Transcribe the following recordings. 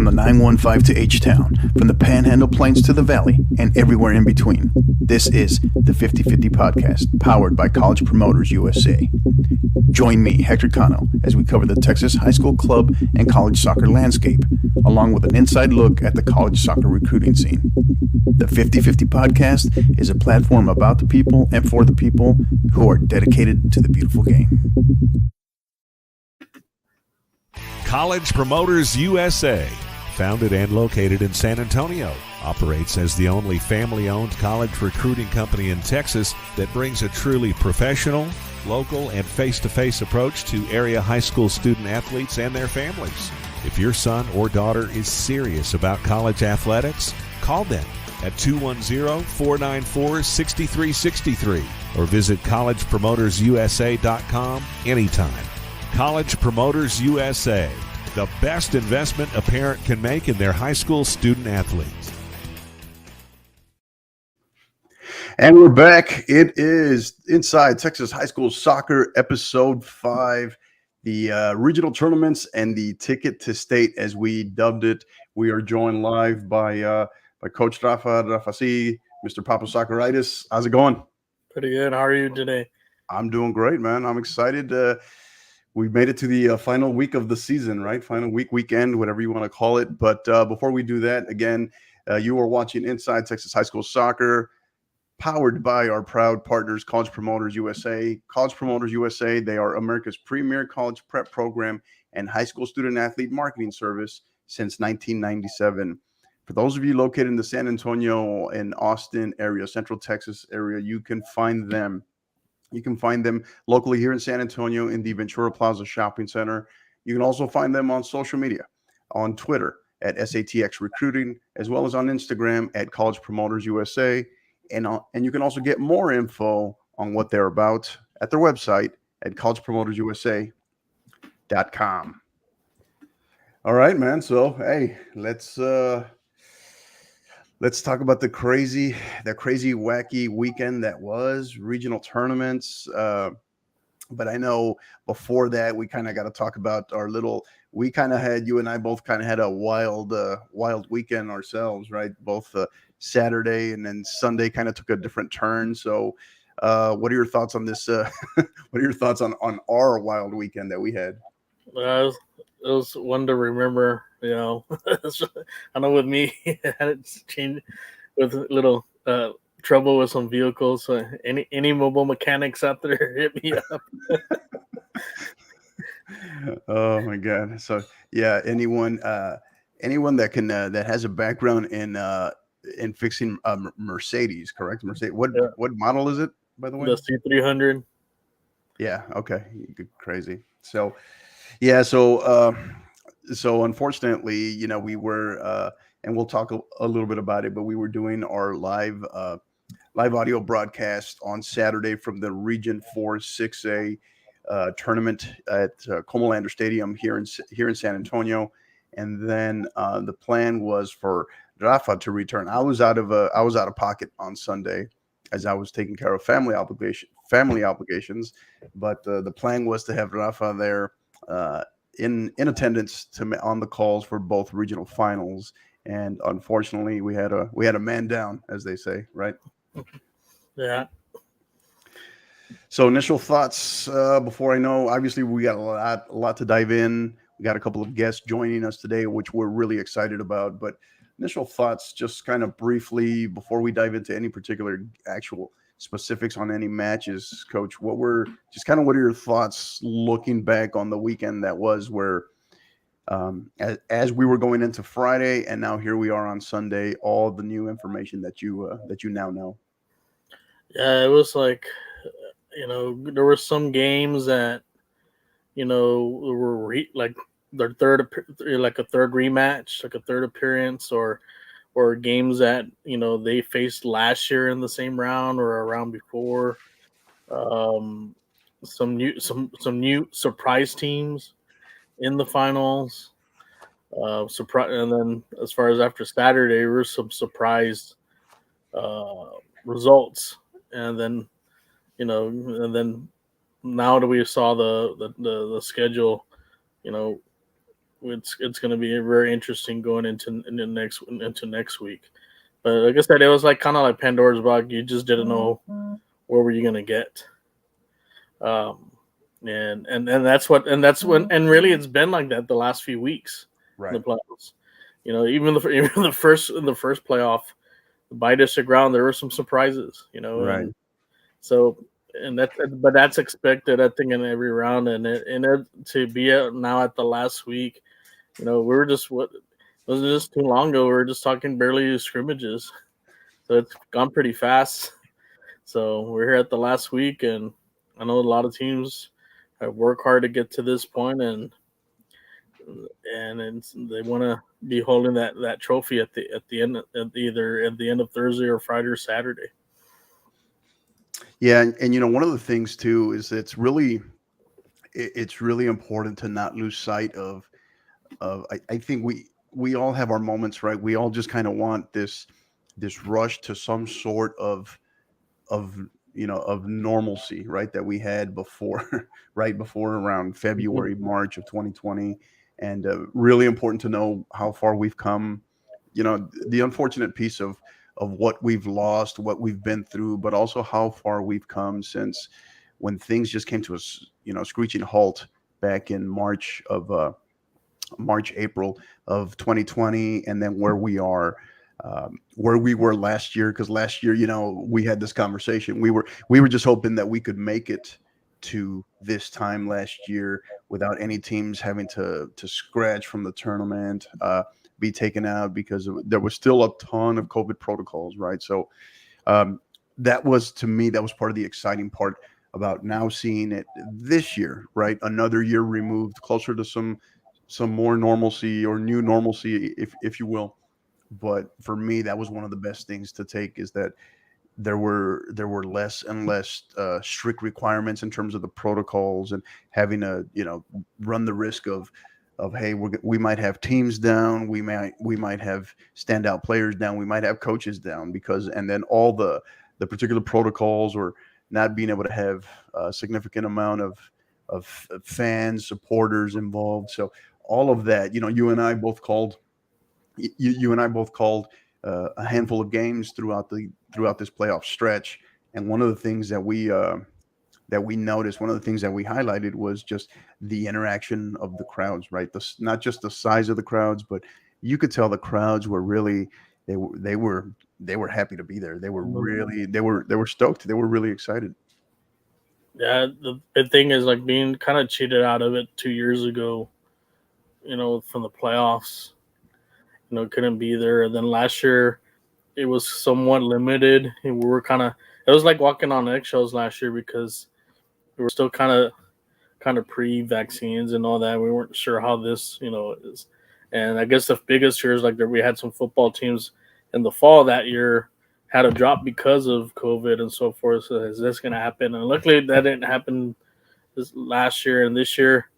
from the 915 to H-Town, from the Panhandle Plains to the Valley, and everywhere in between. This is the 50/50 Podcast, powered by College Promoters USA. Join me, Hector Cano, as we cover the Texas high school club and college soccer landscape, along with an inside look at the college soccer recruiting scene. The 50/50 Podcast is a platform about the people and for the people who are dedicated to the beautiful game. College Promoters USA, founded and located in San Antonio, operates as the only family-owned college recruiting company in Texas that brings a truly professional, local, and face-to-face approach to area high school student athletes and their families. If your son or daughter is serious about college athletics, call them at 210-494-6363 or visit collegepromotersusa.com anytime. College Promoters USA, the best investment a parent can make in their high school student athletes. And we're back. It is Inside Texas High School Soccer, Episode 5, the regional tournaments and the ticket to state, as we dubbed it. We are joined live by Coach Rafa C, Mr. Papa Socceritis. How's it going? Pretty good. How are you today? I'm doing great, man. I'm excited. We made it to the final week of the season, right? Final weekend, whatever you want to call it. But before we do that, again, you are watching Inside Texas High School Soccer, powered by our proud partners, College Promoters USA. College Promoters USA, they are America's premier college prep program and high school student athlete marketing service since 1997. For those of you located in the San Antonio and Austin area, Central Texas area, you can find them. You can find them locally here in San Antonio in the Ventura Plaza Shopping Center. You can also find them on social media, on Twitter at SATX Recruiting, as well as on Instagram at College Promoters USA. And you can also get more info on what they're about at their website at collegepromotersusa.com. All right, man. So, hey, let's talk about the crazy, wacky weekend that was regional tournaments. But I know before that, we kind of got to talk about you and I both kind of had a wild weekend ourselves, right? Both Saturday and then Sunday kind of took a different turn. So what are your thoughts on this? What are your thoughts on our wild weekend that we had? It was one to remember, you know. I know with me, I had to change with a little trouble with some vehicles. So any mobile mechanics out there, hit me up. Oh my God! So yeah, anyone that can that has a background in fixing Mercedes, correct? Mercedes. What model is it, by the way? The C300. Yeah. Okay. Crazy. So. Yeah, so unfortunately, you know, we were, and we'll talk a little bit about it, but we were doing our live audio broadcast on Saturday from the Region 4 6A tournament at Comalander Stadium here in San Antonio, and then the plan was for Rafa to return. I was out of pocket on Sunday as I was taking care of family obligations, but the plan was to have Rafa there. In attendance on the calls for both regional finals, and unfortunately we had a man down, as they say, right? Yeah. So initial thoughts before I know. Obviously, we got a lot to dive in. We got a couple of guests joining us today, which we're really excited about. But initial thoughts, just kind of briefly before we dive into any particular actual specifics on any matches, Coach. What are your thoughts looking back on the weekend that was, where as we were going into Friday and now here we are on Sunday, all the new information that you now know? Yeah, it was like, you know, there were some games that, you know, were like their third, like a third rematch, like a third appearance, or games that, you know, they faced last year in the same round or a round before. Some new surprise teams in the finals. And then as far as after Saturday, there were some surprise results, and then, you know, and then now that we saw the schedule, you know, it's going to be very interesting going into next week. But like I said, it was like kind of like Pandora's box. You just didn't know where were you going to get. And that's when really it's been like that the last few weeks in the playoffs. Even the first playoff, the by district round, there were some surprises. Right. And so that's expected, I think, in every round. And to be out now at the last week, we were just wasn't just too long ago. We were just talking barely scrimmages, so it's gone pretty fast. So we're here at the last week, and I know a lot of teams have worked hard to get to this point, and they want to be holding that trophy at the end, either at the end of Thursday or Friday or Saturday. Yeah, and one of the things too is it's really important to not lose sight of I think we all have our moments, right? We all just kind of want this rush to some sort of normalcy, right? That we had before, right before around February, March of 2020, and really important to know how far we've come. The unfortunate piece of what we've lost, what we've been through, but also how far we've come since when things just came to a screeching halt back in April of 2020, and then where we are, where we were last year. Because last year, we had this conversation. We were just hoping that we could make it to this time last year without any teams having to scratch from the tournament, be taken out, because there was still a ton of COVID protocols, right? So that was, to me, that was part of the exciting part about now seeing it this year, right? Another year removed, closer to some more normalcy, or new normalcy, if you will. But for me, that was one of the best things to take, is that there were less and less strict requirements in terms of the protocols, and having to run the risk of hey, we might have teams down, we might have standout players down, we might have coaches down, and then all the particular protocols, or not being able to have a significant amount of fans, supporters involved. So all of that, you and I both called a handful of games throughout this playoff stretch. And one of the things that we noticed, one of the things that we highlighted, was just the interaction of the crowds, right? Not just the size of the crowds, but you could tell the crowds were really, they were happy to be there. They were stoked. They were really excited. Yeah, the thing is, like, being kind of cheated out of it 2 years ago, from the playoffs, couldn't be there. And then last year, it was somewhat limited. And we were it was like walking on eggshells last year, because we were still kind of pre-vaccines and all that. We weren't sure how this, is. And I guess the biggest fear is, like, that we had some football teams in the fall that year had a drop because of COVID and so forth. So is this going to happen? And luckily that didn't happen this last year. And this year,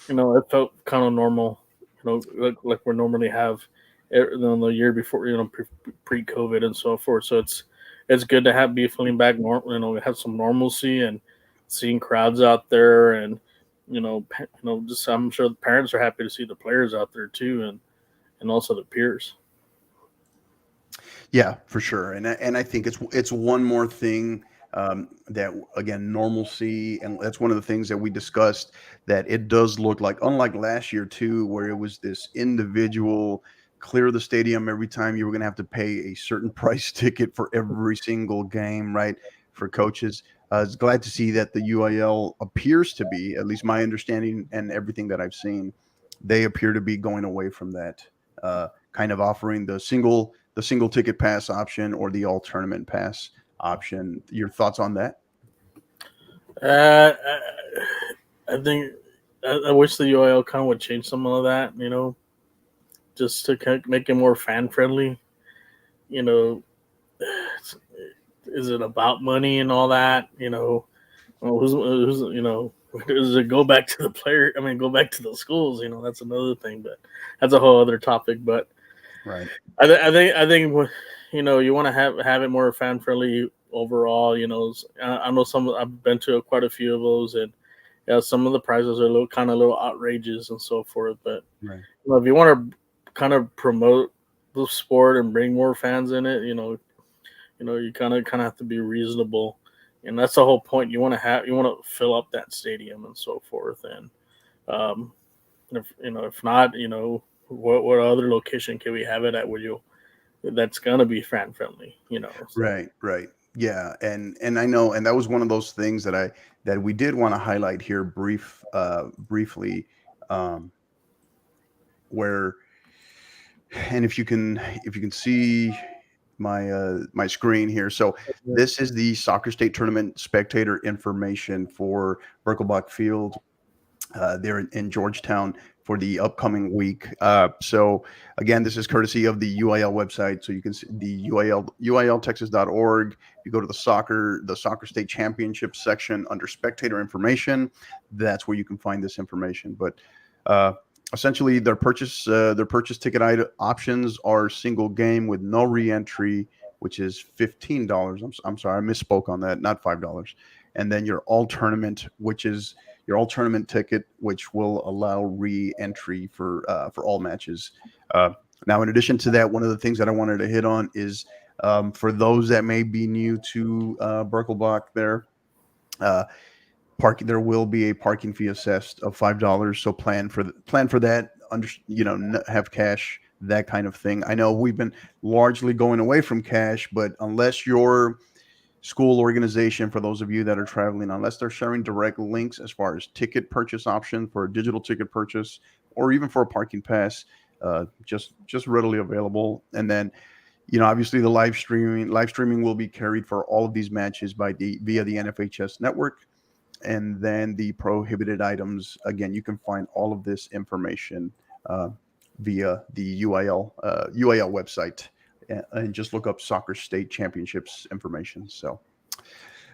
it felt kind of normal, like we normally have the year before, pre-COVID and so forth. So it's good to be feeling back normal, have some normalcy, and seeing crowds out there, and just, I'm sure the parents are happy to see the players out there too, and also the peers. Yeah, for sure. And I think it's one more thing, that, again, normalcy, and that's one of the things that we discussed, that it does look like, unlike last year too, where it was this individual clear the stadium every time, you were going to have to pay a certain price ticket for every single game, right? For coaches. I was glad to see that the UIL appears to be, at least my understanding and everything that I've seen, they appear to be going away from that, kind of offering the single ticket pass option, or the all tournament pass option. Your thoughts on that? I think I wish the UIL kind of would change some of that, just to kind of make it more fan friendly. Is it about money and all that? Who's does it go back to the player? I mean, go back to the schools. That's another thing, but that's a whole other topic. But right, I think you want to have it more fan friendly overall. I know I've been to quite a few of those, yeah, some of the prizes are a little outrageous and so forth. But Right. if you want to kind of promote the sport and bring more fans in it, you kind of have to be reasonable, and that's the whole point. You want to fill up that stadium and so forth. And if not, what other location can we have it at? That's gonna be fan friendly, So. Right, right. Yeah, and I know, and that was one of those things that we did want to highlight here briefly, um, where, and if you can see my screen here. So this is the Soccer State Tournament spectator information for Birkelbach Field there in Georgetown for the upcoming week. So again, this is courtesy of the UIL website. So you can see the UILtexas.org. You go to the soccer state championship section under spectator information. That's where you can find this information. But essentially, their purchase ticket options are single game with no re-entry, which is $15. I'm sorry, I misspoke on that, not $5. And then your all tournament, which is your all tournament ticket, which will allow re-entry for all matches. Now, in addition to that, one of the things that I wanted to hit on is for those that may be new to Birkelbach, there will be a parking fee assessed of $5. So plan for that. Have cash, that kind of thing. I know we've been largely going away from cash, but unless your school organization, for those of you that are traveling, unless they're sharing direct links as far as ticket purchase option for a digital ticket purchase or even for a parking pass, just readily available. And then, obviously the live streaming will be carried for all of these matches via the NFHS network. And then the prohibited items, again, you can find all of this information via the UIL website. And just look up Soccer State Championships information. So,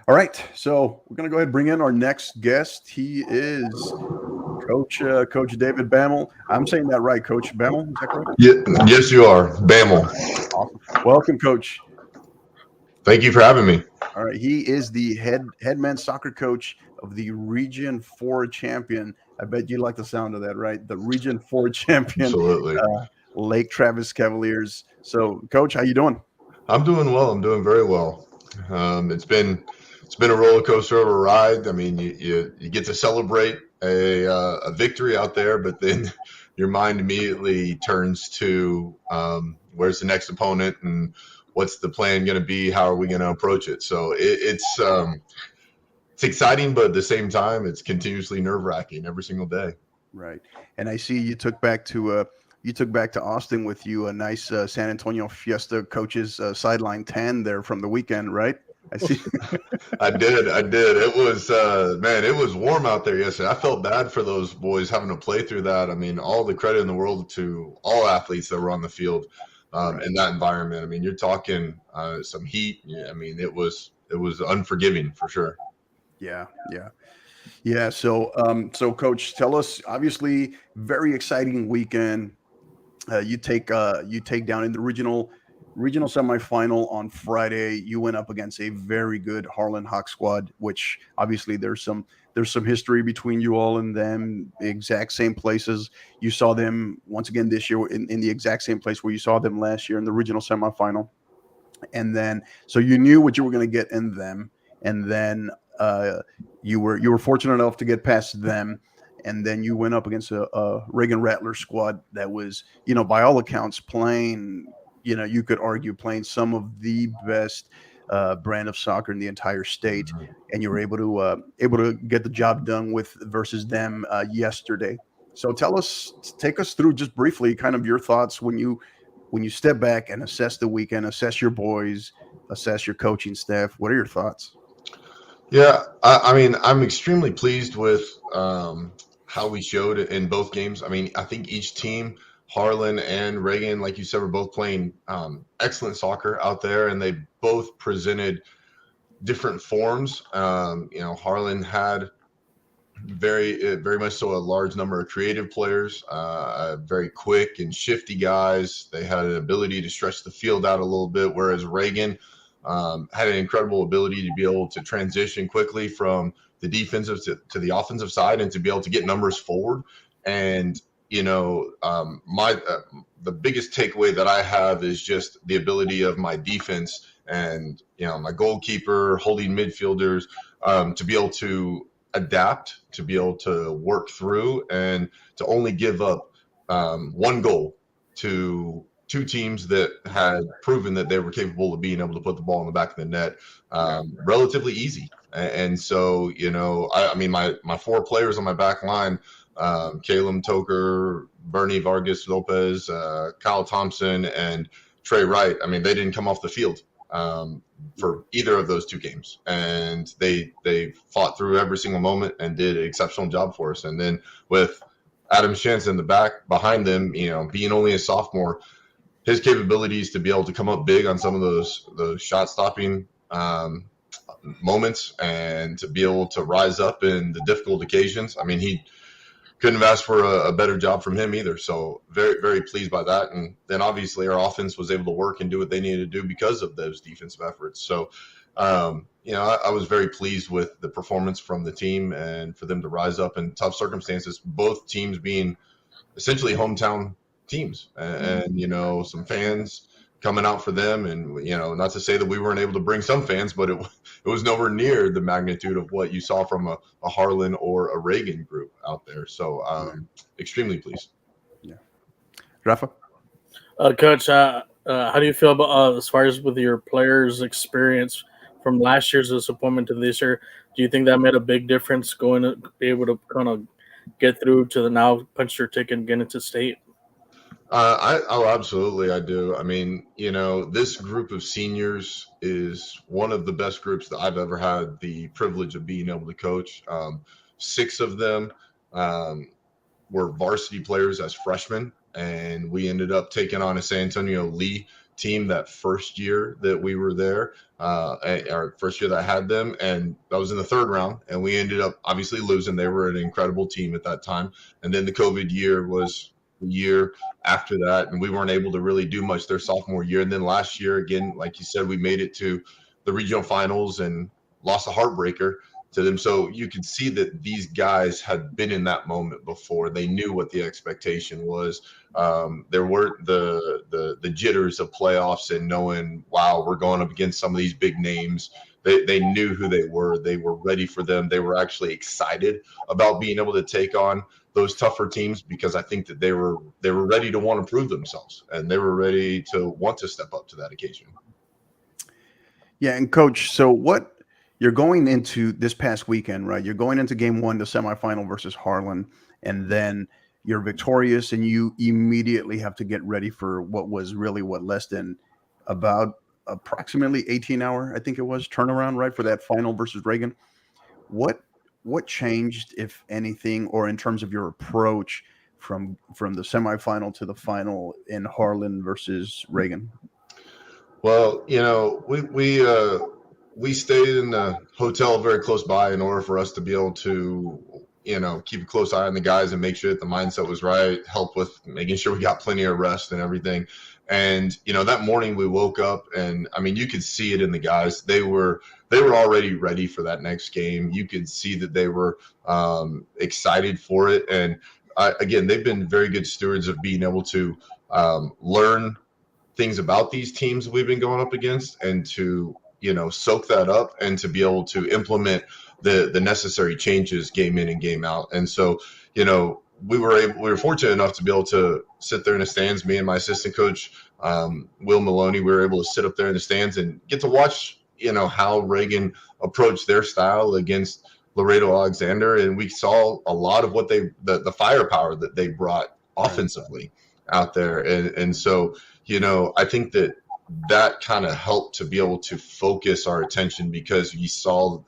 all right. So we're going to go ahead and bring in our next guest. He is Coach David Bammel. I'm saying that right, Coach Bammel? Is that correct? Yeah, yes, you are. Bammel. Awesome. Welcome, Coach. Thank you for having me. All right. He is the head men's soccer coach of the Region 4 champion. I bet you like the sound of that, right? The Region 4 champion. Absolutely. Lake Travis Cavaliers. So, Coach, how you doing? I'm doing well. I'm doing very well. It's been a roller coaster of a ride. I mean, you get to celebrate a victory out there, but then your mind immediately turns to where's the next opponent and what's the plan going to be? How are we going to approach it? So it's exciting, but at the same time, it's continuously nerve-wracking every single day. Right, and I see you took back to Austin with you a nice San Antonio Fiesta coaches sideline tan there from the weekend, right? I see. I did. It was it was warm out there yesterday. I felt bad for those boys having to play through that. I mean, all the credit in the world to all athletes that were on the field in that environment. I mean, you're talking some heat. Yeah, I mean, it was unforgiving for sure. Yeah. So Coach, tell us. Obviously, very exciting weekend. You take down in the regional semifinal on Friday. You went up against a very good Harlan Hawk squad, which obviously there's some history between you all and them. The exact same places you saw them once again this year in the exact same place where you saw them last year in the regional semifinal. And then so you knew what you were going to get in them, and then you were fortunate enough to get past them. And then you went up against a Reagan Rattler squad that was, by all accounts, playing, you could argue playing some of the best brand of soccer in the entire state. And you were able to get the job done versus them yesterday. So take us through just briefly kind of your thoughts when you step back and assess the weekend, assess your boys, assess your coaching staff. What are your thoughts? Yeah, I mean, I'm extremely pleased with how we showed in both games. I mean, I think each team, Harlan and Reagan, like you said, were both playing excellent soccer out there, and they both presented different forms. Harlan had very much so a large number of creative players, very quick and shifty guys. They had an ability to stretch the field out a little bit, whereas Reagan had an incredible ability to be able to transition quickly from the defensive to the offensive side and to be able to get numbers forward. And, the biggest takeaway that I have is just the ability of my defense and, my goalkeeper, holding midfielders, to be able to adapt, to be able to work through, and to only give up one goal to two teams that had proven that they were capable of being able to put the ball in the back of the net relatively easy. And so, my four players on my back line, Caleb Toker, Bernie Vargas Lopez, Kyle Thompson, and Trey Wright, they didn't come off the field for either of those two games. And they fought through every single moment and did an exceptional job for us. And then with Adam Shantz in the back behind them, being only a sophomore, his capabilities to be able to come up big on some of those shot stopping moments and to be able to rise up in the difficult occasions. He couldn't have asked for a better job from him either. So very, very pleased by that. And then obviously our offense was able to work and do what they needed to do because of those defensive efforts. So, I was very pleased with the performance from the team and for them to rise up in tough circumstances, both teams being essentially hometown teams and some fans coming out for them. And, not to say that we weren't able to bring some fans, but it was nowhere near the magnitude of what you saw from a Harlan or a Reagan group out there. So extremely pleased. Yeah. Rafa? Coach, how do you feel about as far as with your players' experience from last year's disappointment to this year? Do you think that made a big difference going to be able to kind of get through to the now punch your ticket and get into state? Absolutely, I do. This group of seniors is one of the best groups that I've ever had the privilege of being able to coach. 6 of them were varsity players as freshmen, and we ended up taking on a San Antonio Lee team that first year that we were there, our first year that I had them, and that was in the 3rd round, and we ended up obviously losing. They were an incredible team at that time, and then the COVID year was the year after that, and we weren't able to really do much their sophomore year. And then last year, again, like you said, we made it to the regional finals and lost a heartbreaker to them. So you could see that these guys had been in that moment before. They knew what the expectation was. There weren't the jitters of playoffs and knowing, wow, we're going up against some of these big names. They knew who they were. They were ready for them. They were actually excited about being able to take on those tougher teams because I think that they were ready to want to prove themselves and they were ready to want to step up to that occasion. Yeah, and Coach, so what you're going into this past weekend, right? You're going into game 1, the semifinal versus Harlan, and then you're victorious and you immediately have to get ready for what was really less than about approximately 18-hour, I think it was, turnaround, right, for that final versus Reagan. What changed, if anything, or in terms of your approach from the semifinal to the final in Harlan versus Reagan? Well, we stayed in the hotel very close by in order for us to be able to, keep a close eye on the guys and make sure that the mindset was right, help with making sure we got plenty of rest and everything. And, that morning we woke up and, you could see it in the guys. They were already ready for that next game. You could see that they were excited for it. And again, they've been very good stewards of being able to learn things about these teams we've been going up against and to, soak that up and to be able to implement the necessary changes game in and game out. And so, we were fortunate enough to be able to sit there in the stands. Me and my assistant coach, Will Maloney, we were able to sit up there in the stands and get to watch, how Reagan approached their style against Laredo Alexander. And we saw a lot of what the firepower that they brought offensively out there. And so, I think that kind of helped to be able to focus our attention because we saw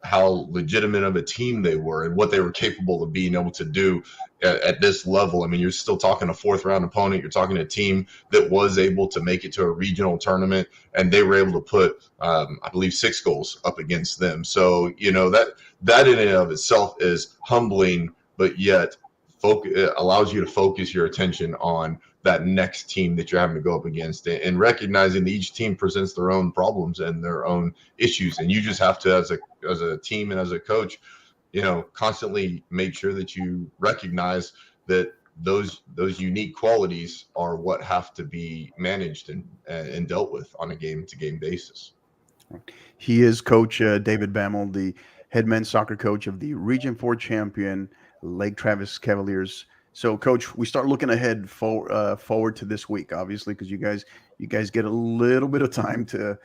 how legitimate of a team they were and what they were capable of being able to do at this level. You're still talking a 4th round opponent. You're talking a team that was able to make it to a regional tournament, and they were able to put, I believe, 6 goals up against them. So, that in and of itself is humbling, but yet it allows you to focus your attention on that next team that you're having to go up against, and recognizing that each team presents their own problems and their own issues. And you just have to, as a team and as a coach, constantly make sure that you recognize that those unique qualities are what have to be managed and dealt with on a game-to-game basis. He is Coach David Bammel, the head men's soccer coach of the Region 4 champion Lake Travis Cavaliers. So, Coach, we start looking ahead forward to this week, obviously, because you guys get a little bit of time to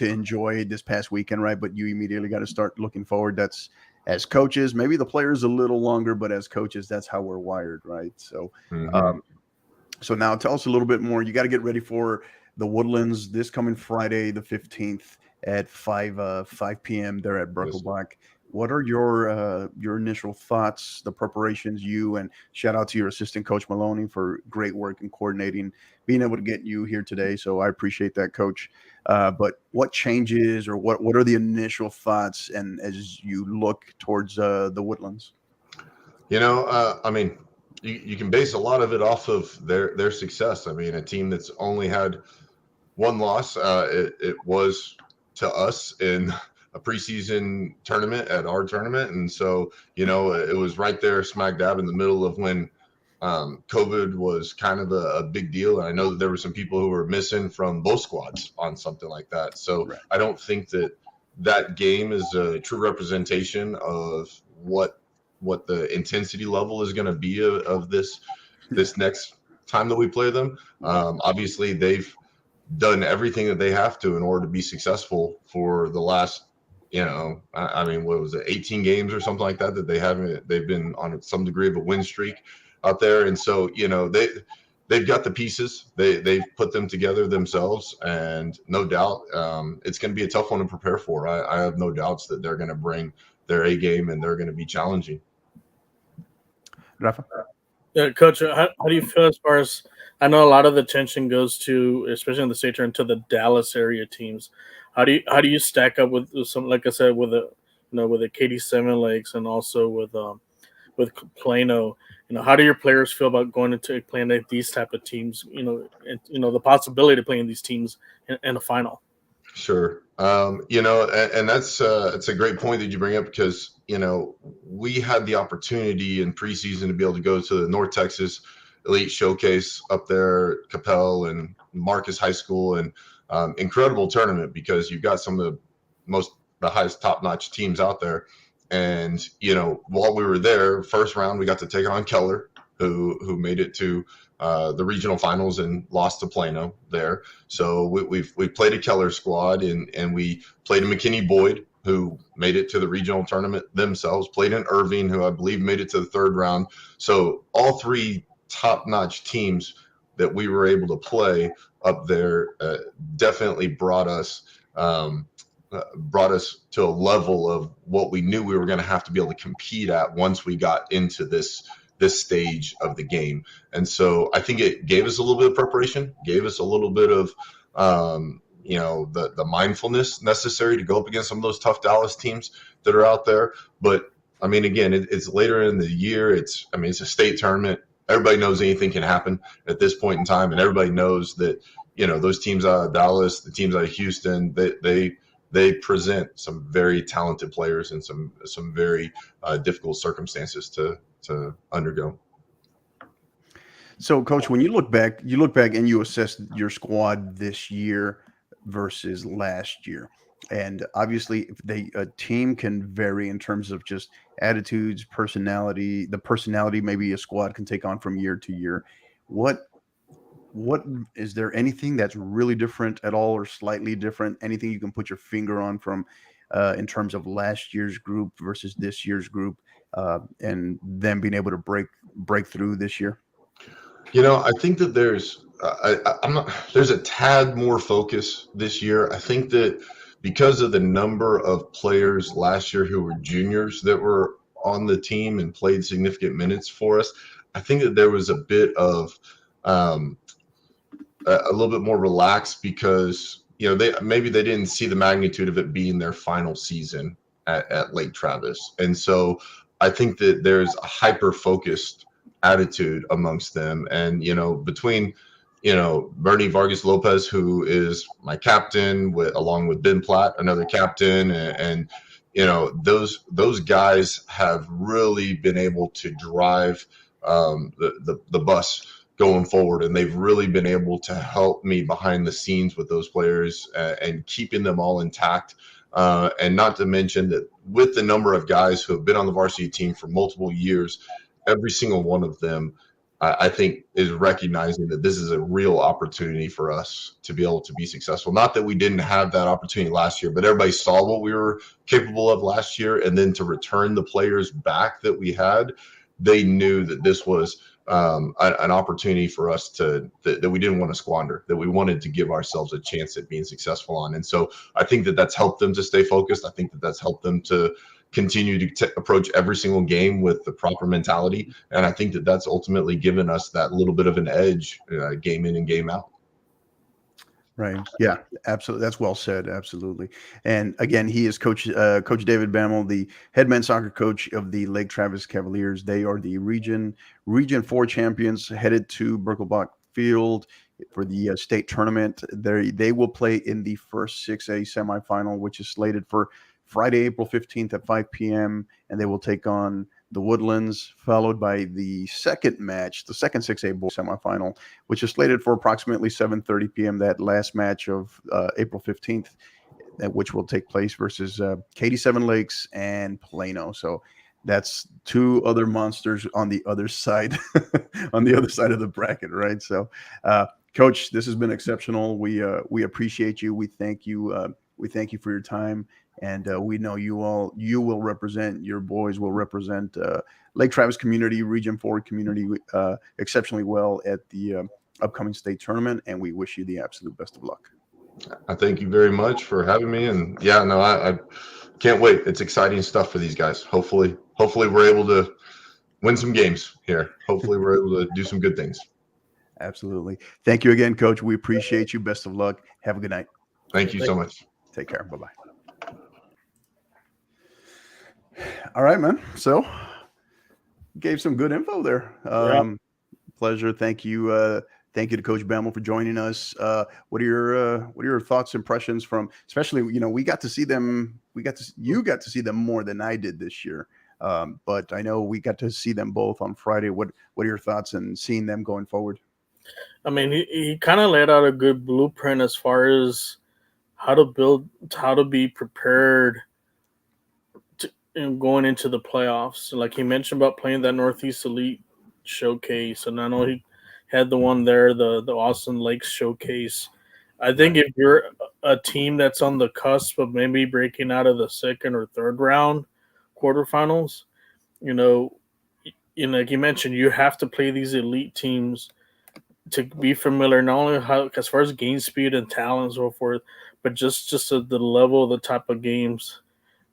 enjoy this past weekend, right? But you immediately got to start looking forward. That's, as coaches, maybe the players a little longer, but as coaches, that's how we're wired, right? So, so now tell us a little bit more. You got to get ready for the Woodlands this coming Friday, the 15th at 5 p.m. there at Birkelbach. What are your initial thoughts, the preparations, and shout out to your assistant coach Maloney for great work in coordinating, being able to get you here today. So I appreciate that, Coach. But what changes, or what are the initial thoughts, and as you look towards the Woodlands? I mean, you can base a lot of it off of their success. I mean, a team that's only had one loss, it was to us in a preseason tournament at our tournament. And so, it was right there smack dab in the middle of when COVID was kind of a big deal. And I know that there were some people who were missing from both squads on something like that. So right. I don't think that game is a true representation of what the intensity level is going to be of this next time that we play them. Obviously they've done everything that they have to in order to be successful for the last, I mean, what was it, 18 games or something like that they've been on some degree of a win streak out there. And so, they've got the pieces, they've put them together themselves, and no doubt it's going to be a tough one to prepare for. I have no doubts that they're going to bring their A game and they're going to be challenging. Rafa? Yeah, Coach, how do you feel as far as, I know a lot of the attention goes to, especially in the state tournament, to the Dallas area teams. How do you stack up with some, like I said, with the Katy Seven Lakes and also with Plano? How do your players feel about going into playing these type of teams? And the possibility of playing these teams in a final. Sure. And that's it's a great point that you bring up, because we had the opportunity in preseason to be able to go to the North Texas Elite Showcase up there, Capel and Marcus High School, and incredible tournament because you've got some of the highest top-notch teams out there. And while we were there, first round we got to take on Keller, who made it to the regional finals and lost to Plano there. So we played a Keller squad, and we played a McKinney Boyd, who made it to the regional tournament themselves, played in Irving, who I believe made it to the third round. So all three top-notch teams that we were able to play up there definitely brought us to a level of what we knew we were going to have to be able to compete at once we got into this stage of the game. And so I think it gave us a little bit of preparation, gave us a little bit of the mindfulness necessary to go up against some of those tough Dallas teams that are out there. But I mean, again, it's later in the year. It's a state tournament. Everybody knows anything can happen at this point in time, and everybody knows that those teams out of Dallas, the teams out of Houston, they present some very talented players and some very difficult circumstances to undergo. So, Coach, when you look back and you assess your squad this year versus last year, and obviously a team can vary in terms of just attitudes, personality. The personality maybe a squad can take on from year to year. What is there anything that's really different at all, or slightly different? Anything you can put your finger on from in terms of last year's group versus this year's group, and them being able to break through this year? I think that there's a tad more focus this year. I think that because of the number of players last year who were juniors that were on the team and played significant minutes for us, I think that there was a bit of a little bit more relaxed because they didn't see the magnitude of it being their final season at Lake Travis. And so I think that there's a hyper-focused attitude amongst them. And, between, Bernie Vargas Lopez, who is my captain, along with Ben Platt, another captain, and those guys have really been able to drive the bus going forward, and they've really been able to help me behind the scenes with those players and keeping them all intact. And not to mention that with the number of guys who have been on the varsity team for multiple years, every single one of them, I think, is recognizing that this is a real opportunity for us to be able to be successful. Not that we didn't have that opportunity last year, but everybody saw what we were capable of last year. And then to return the players back that we had, they knew that this was an opportunity for us that we didn't want to squander, that we wanted to give ourselves a chance at being successful on. And so I think that that's helped them to stay focused. I think that that's helped them to continue to approach every single game with the proper mentality. And I think that that's ultimately given us that little bit of an edge game in and game out. Right. Yeah, absolutely. That's well said. Absolutely. And again, he is Coach David Bammel, the head men's soccer coach of the Lake Travis Cavaliers. They are the Region 4 champions, headed to Birkelbach Field for the state tournament. They will play in the first 6A semifinal, which is slated for Friday, April 15th at 5 p.m. And they will take on the Woodlands, followed by the second match, the second 6A bowl semifinal, which is slated for approximately 7:30 p.m. That last match of April 15th, which will take place versus Katy Seven Lakes and Plano. So that's two other monsters on the other side, on the other side of the bracket, right? So, Coach, this has been exceptional. We appreciate you. We thank you. We thank you for your time. And we know you will represent, your boys will represent Lake Travis community, Region 4 community exceptionally well at the upcoming state tournament. And we wish you the absolute best of luck. I thank you very much for having me. And yeah, no, I can't wait. It's exciting stuff for these guys. Hopefully we're able to win some games here. Hopefully we're able to do some good things. Absolutely. Thank you again, Coach. We appreciate you. Best of luck. Have a good night. Thank you so much. Take care. Bye-bye. All right, man. So gave some good info there. Pleasure. Thank you. Thank you to Coach Bammel for joining us. What are your thoughts, impressions from, especially, you got to see them. You got to see them more than I did this year. But I know we got to see them both on Friday. What are your thoughts in seeing them going forward? I mean, he kind of laid out a good blueprint as far as how to be prepared going into the playoffs. Like he mentioned about playing that Northeast Elite Showcase, and I know he had the one there, the Austin Lakes Showcase. I think if you're a team that's on the cusp of maybe breaking out of the second or third round quarterfinals, like you mentioned, you have to play these elite teams to be familiar, not only how as far as game speed and talent and so forth, but just the level, the type of games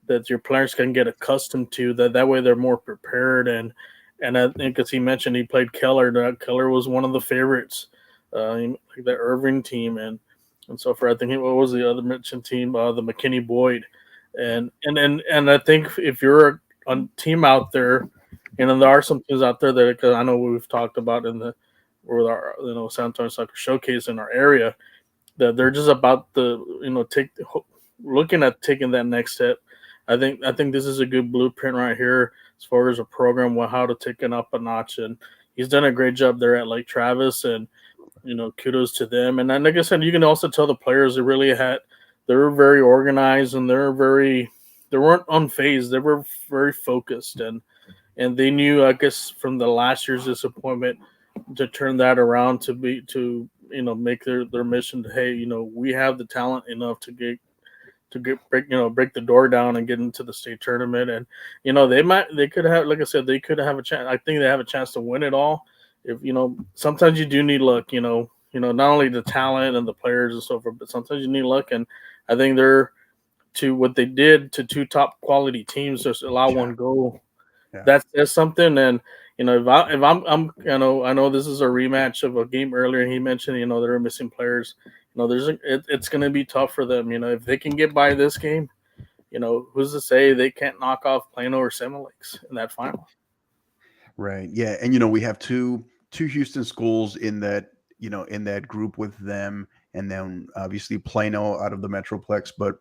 that your players can get accustomed to. That way they're more prepared. And I think, as he mentioned, he played Keller. Keller was one of the favorites, like the Irving team, and so forth. I think what was the other mentioned team, the McKinney Boyd, and I think if you're a team out there, there are some teams out there that, cause I know we've talked about with our San Antonio Soccer Showcase in our area, that they're just about looking at taking that next step. I think this is a good blueprint right here as far as a program, how to take it up a notch. And he's done a great job there at Lake Travis, and kudos to them. And then, like I said, you can also tell the players they were very organized, and they weren't unfazed. They were very focused, and they knew, I guess, from the last year's disappointment, to turn that around to make their mission. Hey, we have the talent enough to break the door down and get into the state tournament. And they could have, like I said, they could have a chance. I think they have a chance to win it all. If sometimes you do need luck. Not only the talent and the players and so forth, but sometimes you need luck. And I think they're to what they did to two top quality teams, just allow one goal. Yeah. That's something. And if I'm I know this is a rematch of a game earlier, and he mentioned they were missing players. It's going to be tough for them. If they can get by this game, who's to say they can't knock off Plano or Seminole Lakes in that final? Right. Yeah. And we have two Houston schools in that, in that group with them, and then obviously Plano out of the Metroplex. But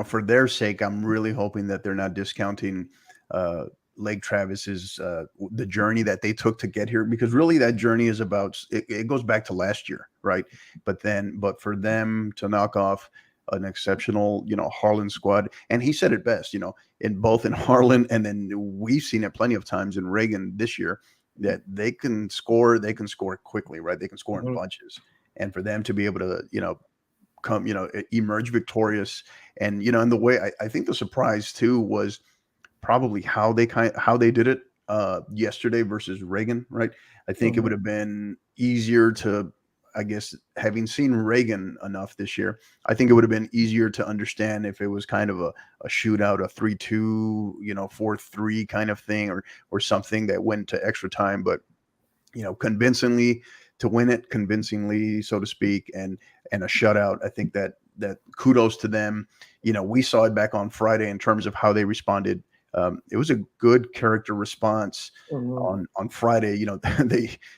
for their sake, I'm really hoping that they're not discounting Lake Travis's the journey that they took to get here, because really that journey is about it goes back to last year, right? But for them to knock off an exceptional Harlan squad, and he said it best, in Harlan, and then we've seen it plenty of times in Reagan this year, that they can score quickly, right? They can score in bunches, and for them to be able to come emerge victorious, and and the way I think the surprise too was probably how they did it yesterday versus Reagan, right? I think it would have been easier to, I guess, having seen Reagan enough this year, I think it would have been easier to understand if it was kind of a shootout, a 3-2, 4-3 kind of thing, or something that went to extra time, but convincingly to win it, so to speak, and a shutout. I think that kudos to them. We saw it back on Friday in terms of how they responded. It was a good character response on Friday.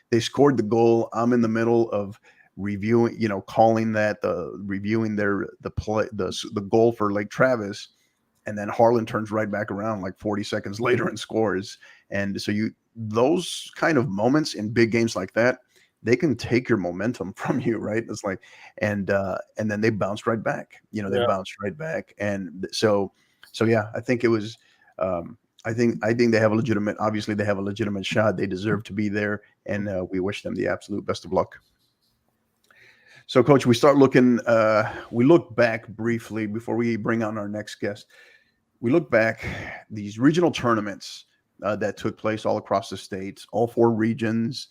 They scored the goal. I'm in the middle of reviewing, calling that reviewing the goal for Lake Travis, and then Harlan turns right back around like 40 seconds later and scores. And so those kind of moments in big games like that, they can take your momentum from you, right? It's like, and then they bounced right back. They bounced right back, and so yeah, I think it was. I think they have a legitimate shot. They deserve to be there, and we wish them the absolute best of luck. So, Coach, we look back briefly before we bring on our next guest. We look back these regional tournaments that took place all across the states, all 4 regions.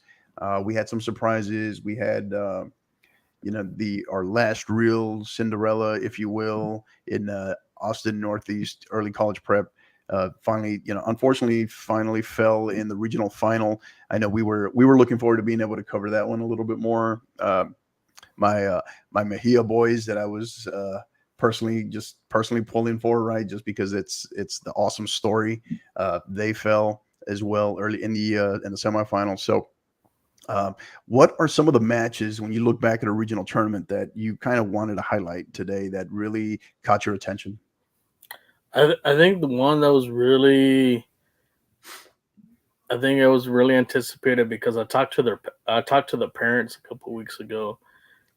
We had some surprises. We had, our last real Cinderella, if you will, in Austin Northeast Early College Prep. Finally, unfortunately, fell in the regional final. I know we were looking forward to being able to cover that one a little bit more. My Mejia boys that I was personally pulling for, right, just because it's the awesome story. They fell as well early in the semifinals. So, what are some of the matches when you look back at a regional tournament that you kind of wanted to highlight today that really caught your attention? I think the one that was really, anticipated, because I talked to the parents a couple of weeks ago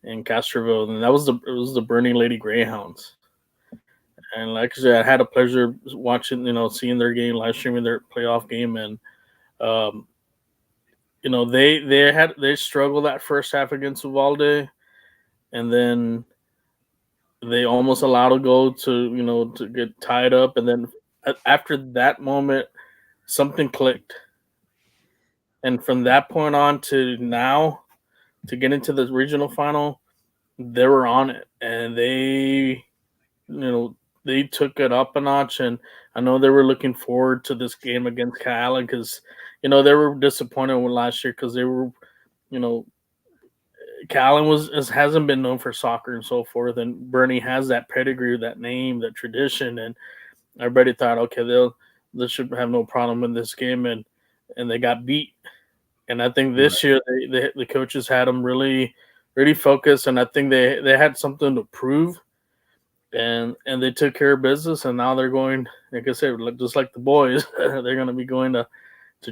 in Castroville, and it was the Burning Lady Greyhounds. And like I said, I had a pleasure watching, seeing their game, live streaming their playoff game, and they struggled that first half against Uvalde, and then they almost allowed a goal to get tied up, and then after that moment, something clicked, and from that point on to now, to get into the regional final, they were on it, and they took it up a notch. And I know they were looking forward to this game against Cal, because they were disappointed with last year, because they were, Callan hasn't been known for soccer and so forth, and Bernie has that pedigree, that name, that tradition, and everybody thought, okay, they should have no problem in this game, and they got beat. And I think this year the coaches had them really, really focused, and I think they had something to prove, and they took care of business, and now they're going, like I said, just like the boys, they're going to be going to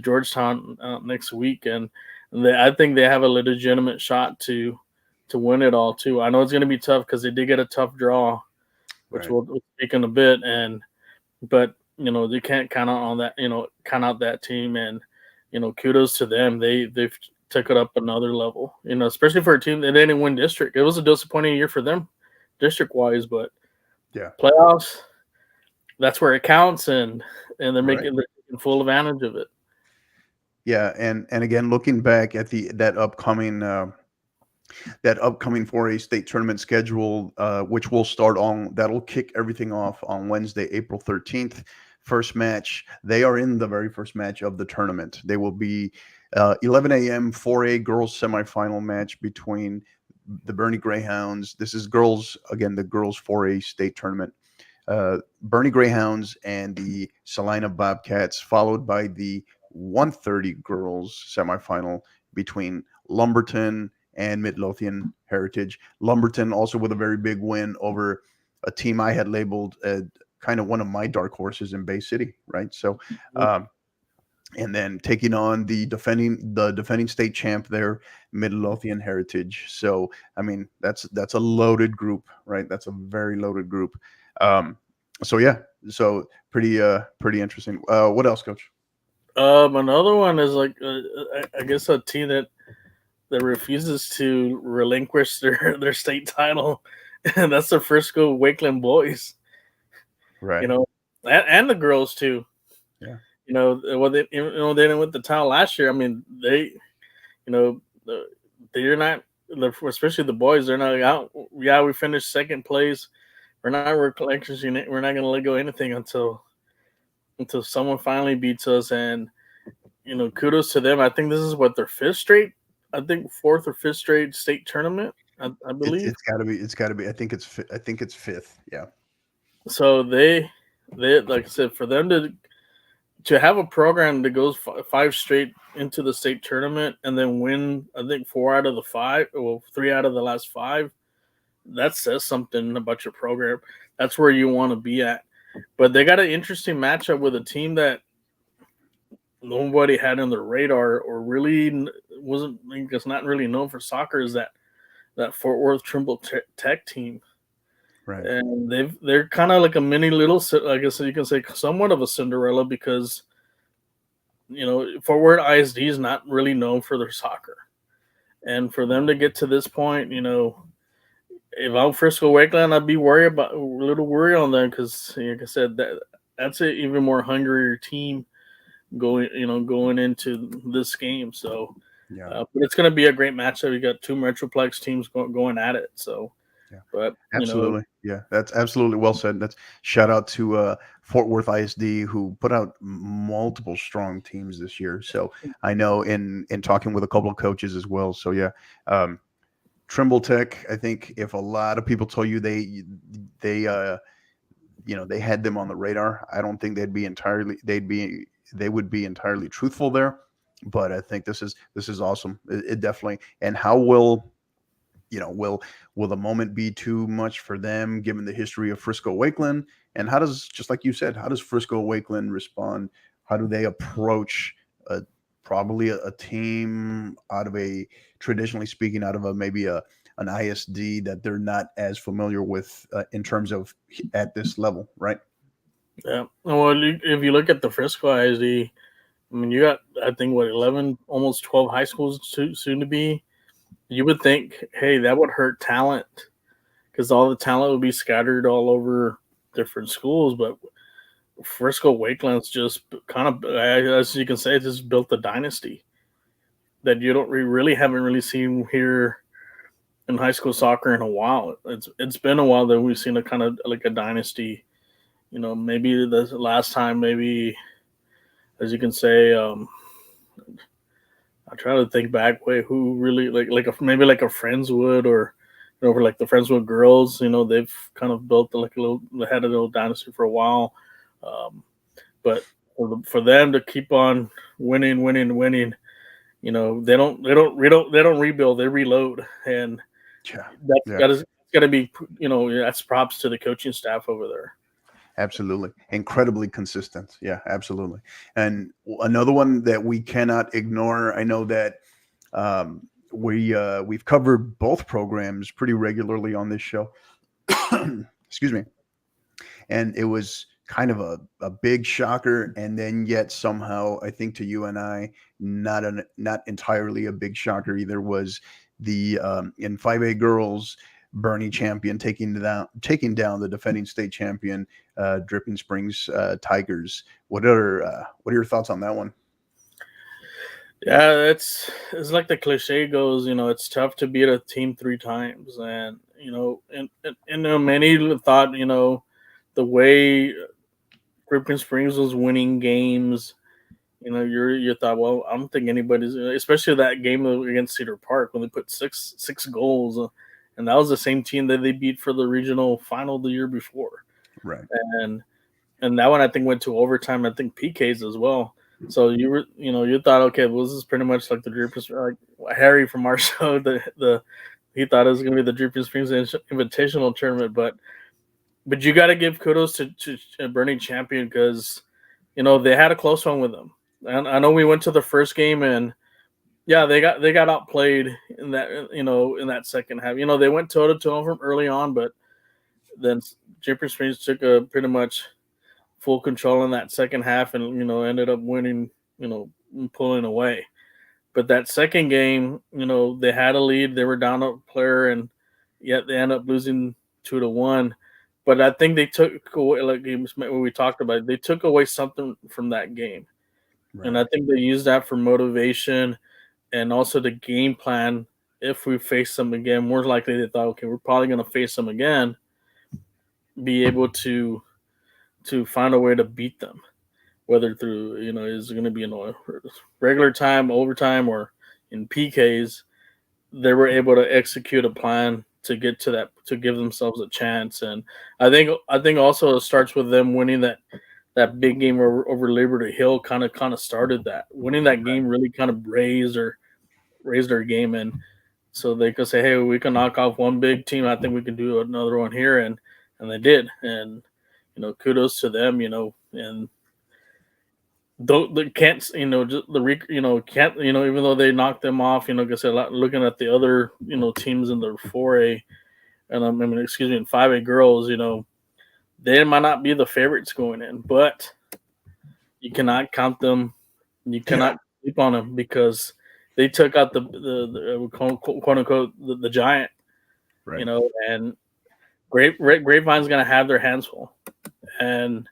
Georgetown next week, and I think they have a legitimate shot to win it all too. I know it's going to be tough, because they did get a tough draw, which we'll speak in a bit, but they can't count on that, count out that team, and kudos to them. They've took it up another level, especially for a team that didn't win district. It was a disappointing year for them district wise, but playoffs, that's where it counts, and they're making full advantage of it. Yeah, and again, looking back at that upcoming 4A state tournament schedule, which will that'll kick everything off on Wednesday, April 13th. First match, they are in the very first match of the tournament. They will be 11 a.m. 4A girls semifinal match between the Bernie Greyhounds. This is girls, again, the girls 4A state tournament. Bernie Greyhounds and the Salina Bobcats, followed by the 130 girls semifinal between Lumberton and Midlothian Heritage. Lumberton also with a very big win over a team I had labeled kind of one of my dark horses in Bay City, right? So, and then taking on the defending state champ there, Midlothian Heritage. So, I mean, that's a loaded group, right? That's a very loaded group. So yeah, so pretty interesting. What else, Coach? Another one is like I guess a team that refuses to relinquish their state title, and that's the Frisco Wakeland boys. Right. You know, and the girls too. Yeah. You know, well, they didn't win the title last year. I mean, they're not, especially the boys. They're not out. Yeah, we finished second place. We're not collectors unit. We're not going to let go of anything until someone finally beats us. And kudos to them. I think this is what their fourth or fifth straight state tournament. I believe it's got to be. I think it's fifth. Yeah. So they like I said, for them to have a program that goes five straight into the state tournament and then win, I think 3 out of the last 5. That says something about your program. That's where you want to be at. But they got an interesting matchup with a team that nobody had on their radar or really wasn't, I guess, not really known for soccer, is that Fort Worth Trimble Tech team. Right. And they're kind of like a mini little, I guess you can say, somewhat of a Cinderella, because Fort Worth ISD is not really known for their soccer, and for them to get to this point, if I'm Frisco Wakeland, I'd be a little worried on them, because like I said, that's an even more hungrier team going into this game. So yeah, but it's going to be a great matchup. You got two Metroplex teams going at it. So. Yeah. But absolutely, yeah, that's absolutely well said. That's shout out to Fort Worth ISD, who put out multiple strong teams this year. So I know in talking with a couple of coaches as well. So yeah, Trimble Tech. I think if a lot of people told you they had them on the radar, I don't think they would be entirely truthful there. But I think this is awesome. It definitely. And how will the moment be too much for them, given the history of Frisco Wakeland? And how does, just like you said, how does Frisco Wakeland respond? How do they approach probably a team traditionally speaking, out of an ISD that they're not as familiar with in terms of at this level, right? Yeah. Well, if you look at the Frisco ISD, I mean, you got, I think, 11, almost 12 high schools soon to be. You would think, hey, that would hurt talent, because all the talent would be scattered all over different schools. But Frisco Wakeland's just kind of, as you can say, just built a dynasty that you haven't really seen here in high school soccer in a while. It's been a while that we've seen a kind of like a dynasty. Maybe the last time, maybe, as you can say, I try to think back, who really maybe like a Friendswood, or like the Friendswood girls. They've kind of built they had a little dynasty for a while, but for them to keep on winning, they don't rebuild, they reload, and that's got to be that's props to the coaching staff over there. Absolutely. Incredibly consistent. Yeah, absolutely. And another one that we cannot ignore, I know that we've covered both programs pretty regularly on this show. Excuse me. And it was kind of a big shocker, and then yet somehow, I think to you and I, not entirely a big shocker either, was the in 5A girls, Bernie champion taking down the defending state champion Dripping Springs Tigers. What are your thoughts on that one? Yeah, it's like the cliche goes, it's tough to beat a team 3 times, and many thought, the way Dripping Springs was winning games, you thought, well, I don't think anybody's, especially that game against Cedar Park when they put six goals. And that was the same team that they beat for the regional final the year before. Right. and that one I think went to overtime. I think PKs as well. So you thought, okay, well, this is pretty much like the Dripping, like Harry from our show. He thought it was going to be the Dripping Springs Invitational tournament, but you got to give kudos to Burning Champion, because they had a close one with them. And I know we went to the first game, and yeah, they got outplayed in that in that second half. They went toe to toe from early on, but then Dripping Springs took a pretty much full control in that second half, and ended up winning, pulling away. But that second game, they had a lead, they were down a player, and yet they ended up losing 2-1. But I think they took away, like we talked about, they took away something from that game, Right. and I think they used that for motivation, and also the game plan. If we face them again, more likely they thought, okay, we're probably going to face them again, be able to find a way to beat them, whether through, is going to be in a regular time, overtime, or in PKs. They were able to execute a plan to get to that, to give themselves a chance. And I think also it starts with them winning that big game over Liberty Hill. Kind of started that. Winning that game really kind of raised their game, and so they could say, hey, we can knock off one big team, I think we can do another one here, and they did. And kudos to them, and they can't, just can't, even though they knocked them off, like I said, looking at the other, teams in the 4A, and in 5A girls, they might not be the favorites going in, but you cannot count them. You cannot sleep on them, because they took out the quote unquote the giant, Right. and Grapevine's going to have their hands full. And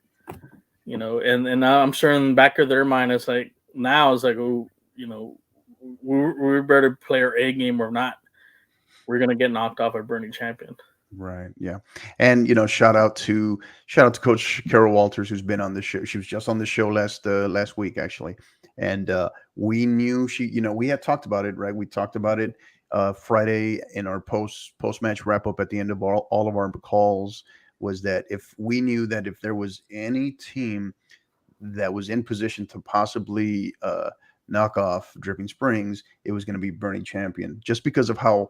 and now I'm sure in the back of their mind, it's like, oh, we better play our A game or not. We're gonna get knocked off by Burning Champion. Right. Yeah. And shout out to Coach Carol Walters, who's been on the show. She was just on the show last week, actually. And we knew we had talked about it, right? We talked about it Friday in our post match wrap up at the end of all of our calls, was that if we knew that if there was any team that was in position to possibly knock off Dripping Springs, it was going to be Burning Champion, just because of how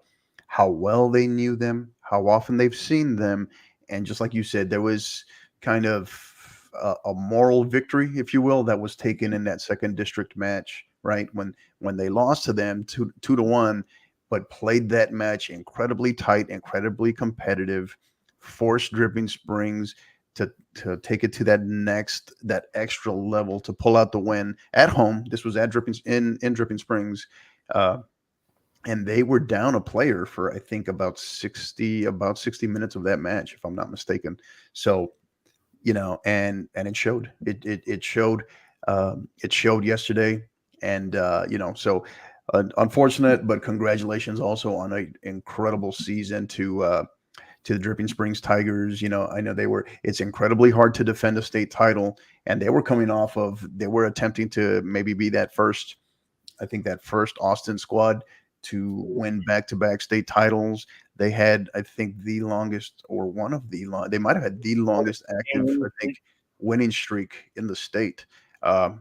well they knew them, how often they've seen them. And just like you said, there was kind of a moral victory, if you will, that was taken in that second district match, right? When they lost to them 2-1, but played that match incredibly tight, incredibly competitive, forced Dripping Springs to take it to that extra level to pull out the win at home. This was at Dripping Springs. And they were down a player for, I think, about 60 minutes of that match, if I'm not mistaken. So, and it showed. It showed. It showed yesterday, and so unfortunate, but congratulations also on an incredible season to the Dripping Springs Tigers. I know it's incredibly hard to defend a state title, and they were attempting to maybe be that first Austin squad to win back-to-back state titles. They had, I think, they might have had the longest active, I think, winning streak in the state.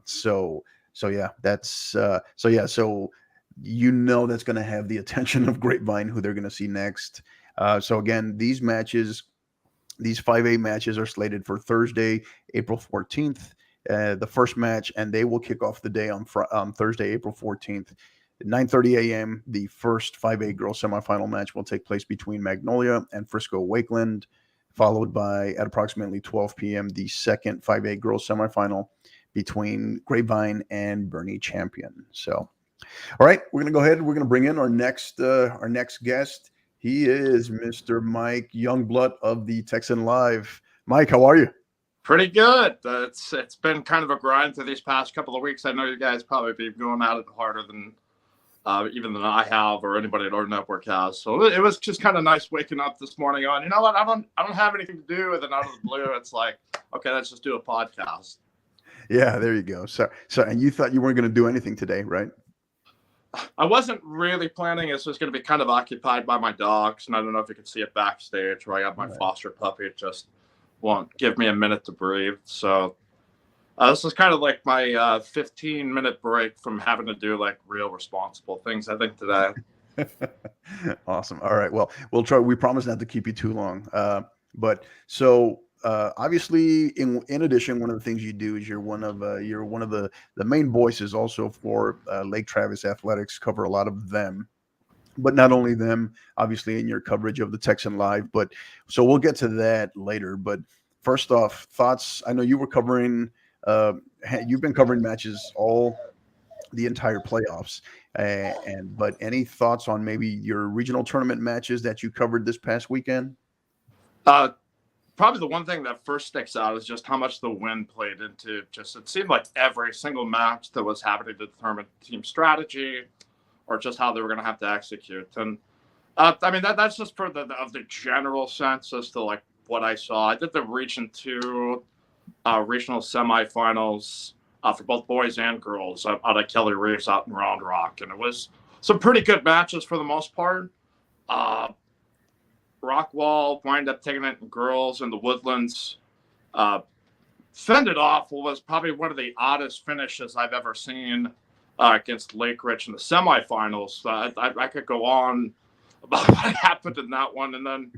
So that's going to have the attention of Grapevine, who they're going to see next. So again, these 5A matches are slated for Thursday, April 14th, the first match, and they will kick off the day on Thursday, April 14th. At 9:30 a.m., the first 5A girls semifinal match will take place between Magnolia and Frisco Wakeland, followed by, at approximately 12 p.m., the second 5A girls semifinal between Grapevine and Burning Champion. So, all right, we're going to go ahead and we're going to bring in our next guest. He is Mr. Mike Youngblood of the Texan Live. Mike, how are you? Pretty good. It's been kind of a grind through these past couple of weeks. I know you guys probably be going at it harder than even than I have or anybody at our network has. So it was just kind of nice waking up this morning on, you know what, I don't have anything to do, and then out of the blue, it's like, okay, let's just do a podcast. Yeah, there you go. So and you thought you weren't going to do anything today, right? I wasn't really planning. This was going to be kind of occupied by my dogs, and I don't know if you can see it backstage where I got my foster puppy just won't give me a minute to breathe. So this is kind of like my 15-minute break from having to do like real responsible things, I think, today. Awesome. All right. Well, we'll try. We promise not to keep you too long. But so obviously, in addition, one of the things you do is you're one of the main voices also for Lake Travis Athletics. Cover a lot of them, but not only them. Obviously, in your coverage of the Texan Live. But so we'll get to that later. But first off, thoughts. I know you were covering. You've been covering matches the entire playoffs. But any thoughts on maybe your regional tournament matches that you covered this past weekend? Probably the one thing that first sticks out is just how much the wind played into just, it seemed like every single match that was happening to determine team strategy or just how they were going to have to execute. And I mean, that's just for the general sense as to like what I saw. I did the Region 2 regional semifinals for both boys and girls out of Kelly Reeves out in Round Rock. And it was some pretty good matches for the most part. Rockwall wind up taking it in girls in the Woodlands. Fended off was probably one of the oddest finishes I've ever seen against Lake Rich in the semifinals. I could go on about what happened in that one. And then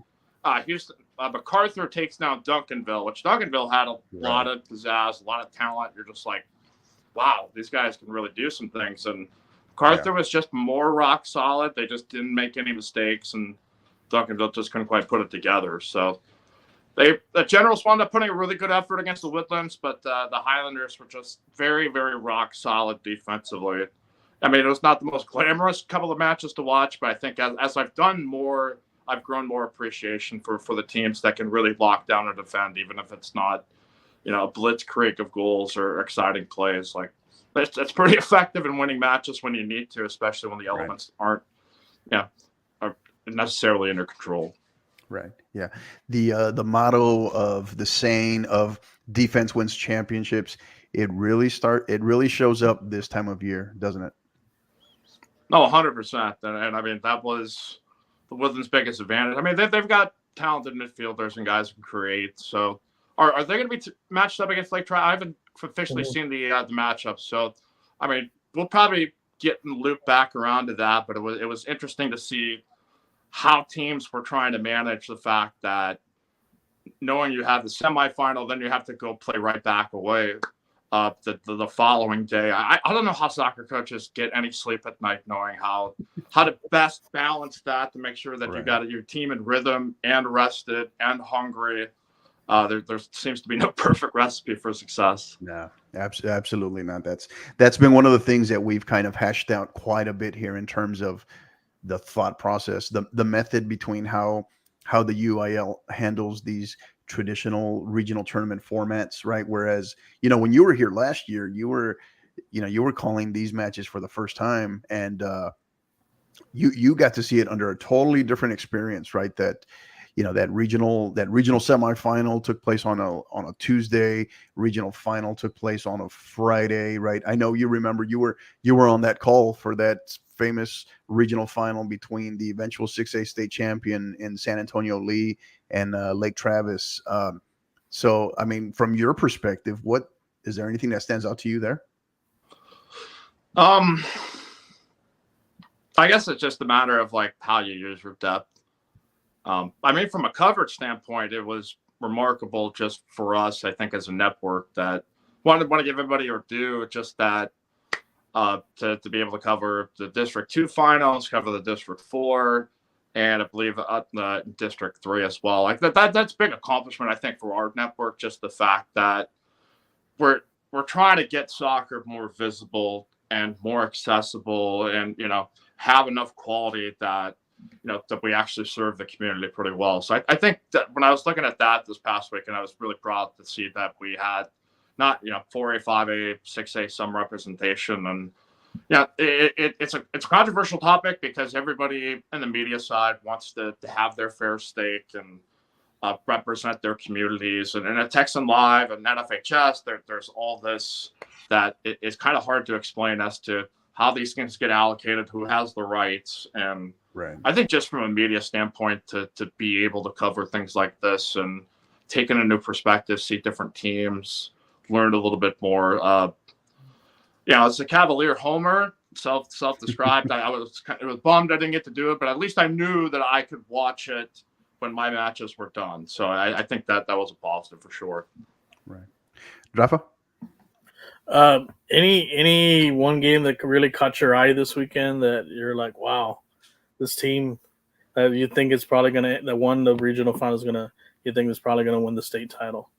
Houston, MacArthur takes down Duncanville, which Duncanville had a lot of pizzazz, a lot of talent. You're just like, wow, these guys can really do some things. And MacArthur was just more rock solid. They just didn't make any mistakes, and Duncanville just couldn't quite put it together. So the Generals wound up putting a really good effort against the Woodlands, but the Highlanders were just very, very rock solid defensively. I mean, it was not the most glamorous couple of matches to watch, but I think as I've done more, I've grown more appreciation for the teams that can really lock down and defend, even if it's not, a blitzkrieg of goals or exciting plays. Like it's pretty effective in winning matches when you need to, especially when the elements aren't necessarily under control. Right. Yeah. The motto of the saying of defense wins championships, it really shows up this time of year, doesn't it? No, 100%. And I mean, that was the Woodlands' biggest advantage. I mean, they've got talented midfielders and guys who can create. So are they going to be matched up against Lake Travis? I haven't officially seen the matchup. So, I mean, we'll probably get looped back around to that, but it was interesting to see how teams were trying to manage the fact that knowing you have the semifinal, then you have to go play right back away the following day. I don't know how soccer coaches get any sleep at night, knowing how to best balance that to make sure that you got your team in rhythm and rested and hungry. There seems to be no perfect recipe for success. No, absolutely not. That's been one of the things that we've kind of hashed out quite a bit here in terms of the thought process, the method between how the UIL handles these traditional regional tournament formats, right? Whereas, when you were here last year, you were calling these matches for the first time, and you got to see it under a totally different experience, right? That that regional semifinal took place on a Tuesday. Regional final took place on a Friday, right? I know you remember you were on that call for that famous regional final between the eventual 6A state champion in San Antonio Lee and Lake Travis. So, I mean, from your perspective, is there anything that stands out to you there? I guess it's just a matter of like how you use your depth. I mean, from a coverage standpoint, it was remarkable just for us, I think, as a network that want to give everybody their due, just that to be able to cover the District 2 finals, cover the District 4, and I believe the District 3 as well. Like that's big accomplishment, I think, for our network. Just the fact that we're trying to get soccer more visible and more accessible, and have enough quality that that we actually serve the community pretty well. So I think that when I was looking at that this past week, and I was really proud to see that we had not 4A, 5A, 6A some representation, and it's a controversial topic because everybody in the media side wants to have their fair stake and represent their communities. And at Texan Live and NFHS, there's all this that it's kind of hard to explain as to how these things get allocated, who has the rights. And right. I think just from a media standpoint, to be able to cover things like this and taken a new perspective, see different teams, learned a little bit more. As a Cavalier homer, self-described, it was bummed I didn't get to do it, but at least I knew that I could watch it when my matches were done. So I think that was a positive for sure. Right. Rafa? Any one game that really caught your eye this weekend that you're like, wow, this team that you think is probably that won the regional final you think is probably gonna win the state title?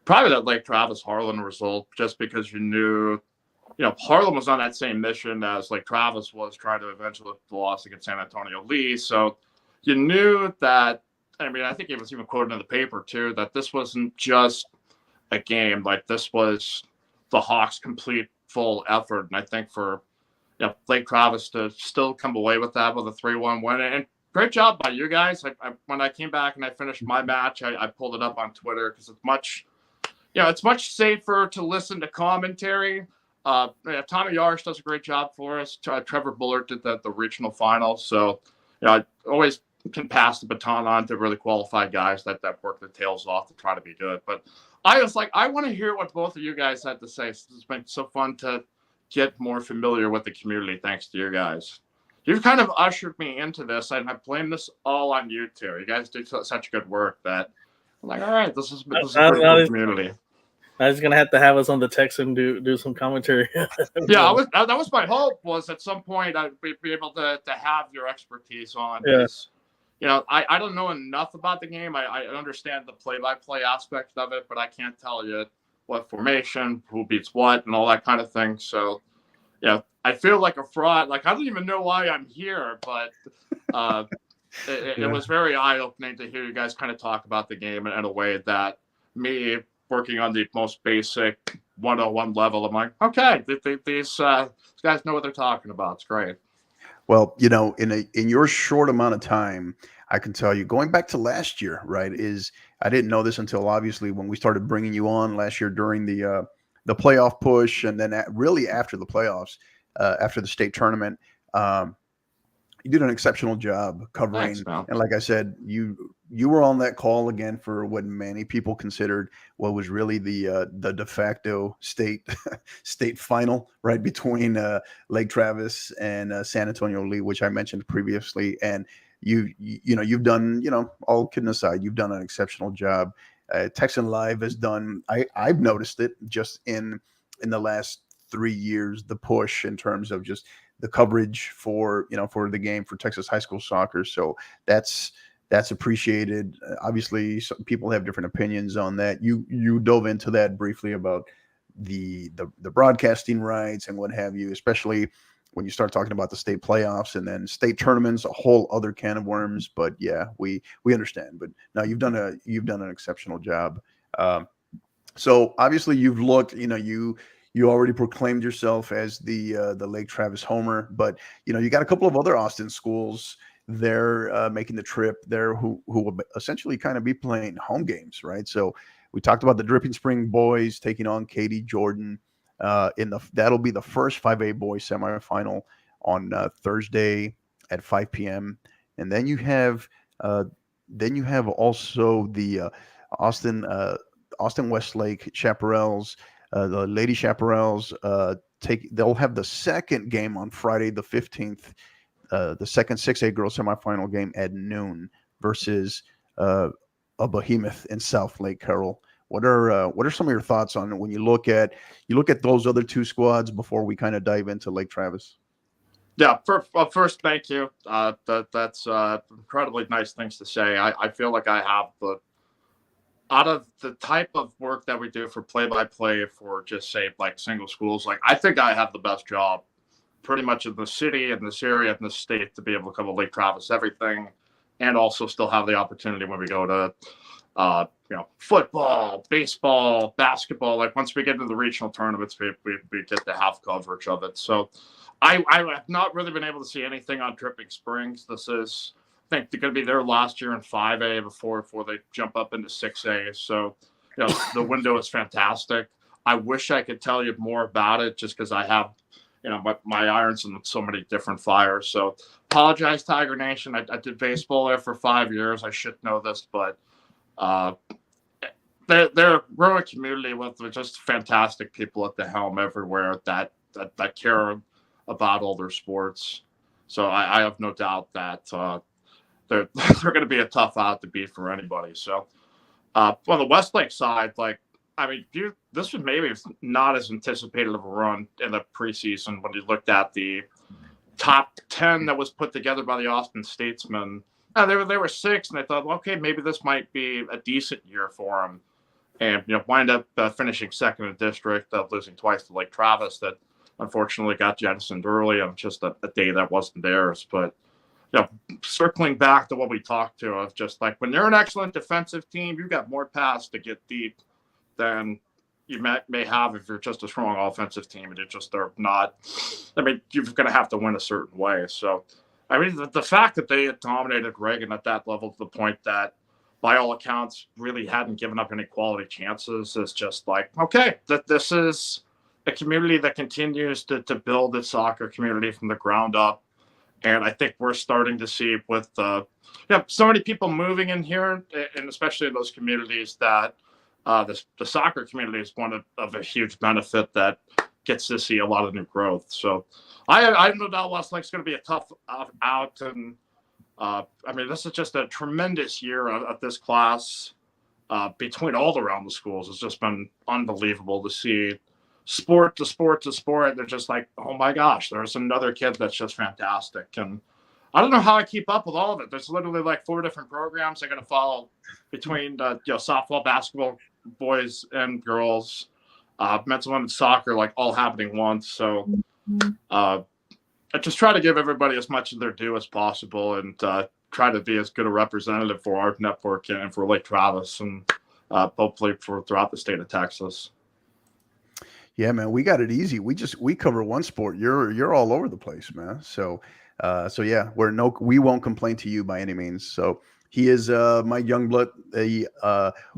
Probably that Lake Travis Harlan result, just because you knew, Harlan was on that same mission as Lake Travis was, trying to eventually the loss against San Antonio Lee. So you knew that. I mean, I think it was even quoted in the paper too, that this wasn't just a game. Like, this was the Hawks' complete full effort. And I think for Lake Travis to still come away with that with a 3-1 win, and great job by you guys. When I came back and I finished my match, I pulled it up on Twitter because it's much safer to listen to commentary. Tommy Yarsh does a great job for us. Trevor Bullard did the regional final. So, I always can pass the baton on to really qualified guys that work their tails off to try to be good. But I was like, I want to hear what both of you guys had to say. It's been so fun to get more familiar with the community thanks to you guys. You've kind of ushered me into this, and I blame this all on you two. You guys do such good work that I'm like, all right, this is a pretty good community. I was gonna have to have us on the text and do some commentary. Yeah, that was my hope, was at some point I'd be able to have your expertise on. Yes. I don't know enough about the game. I understand the play-by-play aspect of it, but I can't tell you what formation, who beats what, and all that kind of thing. So, I feel like a fraud. Like, I don't even know why I'm here, but it was very eye-opening to hear you guys kind of talk about the game in a way that me, working on the most basic 101 level, I'm like, okay, these guys know what they're talking about. It's great. Well, in your short amount of time, I can tell you, going back to last year, right, I didn't know this until obviously when we started bringing you on last year during the playoff push, and then really after the playoffs, after the state tournament. You did an exceptional job covering. Thanks, and like I said, you were on that call again for what many people considered what was really the de facto state final, right, between Lake Travis and San Antonio Lee, which I mentioned previously. And you've done, all kidding aside, you've done an exceptional job. Texan Live has done. I've noticed it just in the last 3 years, the push in terms of just the coverage for the game for Texas high school soccer. So that's appreciated. Obviously, some people have different opinions on that. You dove into that briefly about the broadcasting rights and what have you, especially when you start talking about the state playoffs and then state tournaments, a whole other can of worms. But yeah, we understand. But no, you've done an exceptional job. So obviously you've looked, you already proclaimed yourself as the Lake Travis homer, but you got a couple of other Austin schools there making the trip there who will essentially kind of be playing home games, right? So we talked about the Dripping Spring boys taking on Katy Jordan that'll be the first 5A boys semifinal on Thursday at 5 p.m. And then you have also the Austin Westlake Chaparrals. The Lady Chaparrals they'll have the second game on Friday the 15th, the second 6A girls semifinal game at noon versus a behemoth in South Lake Carroll. What are some of your thoughts on it when you look at those other two squads before we kind of dive into Lake Travis? Yeah, first, thank you. That's incredibly nice things to say. I feel like I have out of the type of work that we do for play-by-play for just say like single schools, like I think I have the best job pretty much in the city, in this area, in the state to be able to cover Lake Travis everything, and also still have the opportunity when we go to football, baseball, basketball. Like once we get into the regional tournaments, we get to have coverage of it. So I have not really been able to see anything on Dripping Springs. This is, I think they're going to be there last year in 5A before they jump up into 6A. So, the window is fantastic. I wish I could tell you more about it just because I have, my iron's in so many different fires. So apologize, Tiger Nation. I did baseball there for 5 years. I should know this, but they're a growing community with just fantastic people at the helm everywhere that care about all their sports. So I have no doubt that they're going to be a tough out to beat for anybody. So on the Westlake side, this was maybe not as anticipated of a run in the preseason when you looked at the top 10 that was put together by the Austin Statesman. They were 6, and they thought, well, okay, maybe this might be a decent year for them. And wind up finishing second in the district, losing twice to Lake Travis. That unfortunately got jettisoned early on just a day that wasn't theirs. But circling back to what we talked to, of just like when you're an excellent defensive team, you've got more paths to get deep than you may have if you're just a strong offensive team and you just are not. You're going to have to win a certain way. So, the fact that they had dominated Reagan at that level to the point that, by all accounts, really hadn't given up any quality chances is just like, okay, that this is a community that continues to build its soccer community from the ground up. And I think we're starting to see with so many people moving in here, and especially in those communities, that the soccer community is one of a huge benefit that gets to see a lot of new growth. So I have no doubt Westlake's going to be a tough out. And this is just a tremendous year of this class between all around the schools. It's just been unbelievable to see sport to sport to sport. They're just like, oh my gosh, there's another kid that's just fantastic. And I don't know how I keep up with all of it. There's literally like 4 different programs I'm going to follow between softball, basketball, boys and girls, men's and women's soccer, like all happening once. So I just try to give everybody as much of their due as possible, and try to be as good a representative for our network and for Lake Travis, and hopefully for throughout the state of Texas. Yeah, man, we got it easy. We cover one sport. You're all over the place, man. So yeah, we won't complain to you by any means. So he is Mike Youngblood,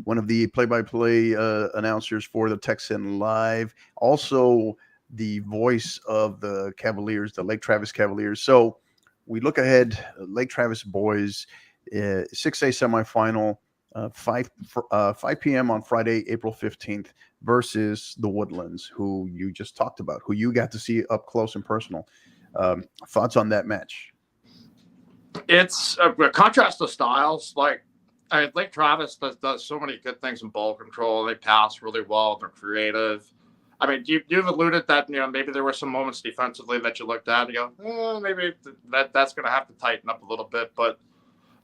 one of the play-by-play announcers for the Texan Live, also the voice of the Cavaliers, the Lake Travis Cavaliers. So we look ahead, Lake Travis boys, 6A semifinal, 5 p.m. on Friday, April 15th, versus the Woodlands, who you just talked about, who you got to see up close and personal. Thoughts on that match? It's a contrast of styles. Like Lake Travis does so many good things in ball control. They pass really well. They're creative. You've alluded that maybe there were some moments defensively that you looked at and you go, maybe that's going to have to tighten up a little bit. But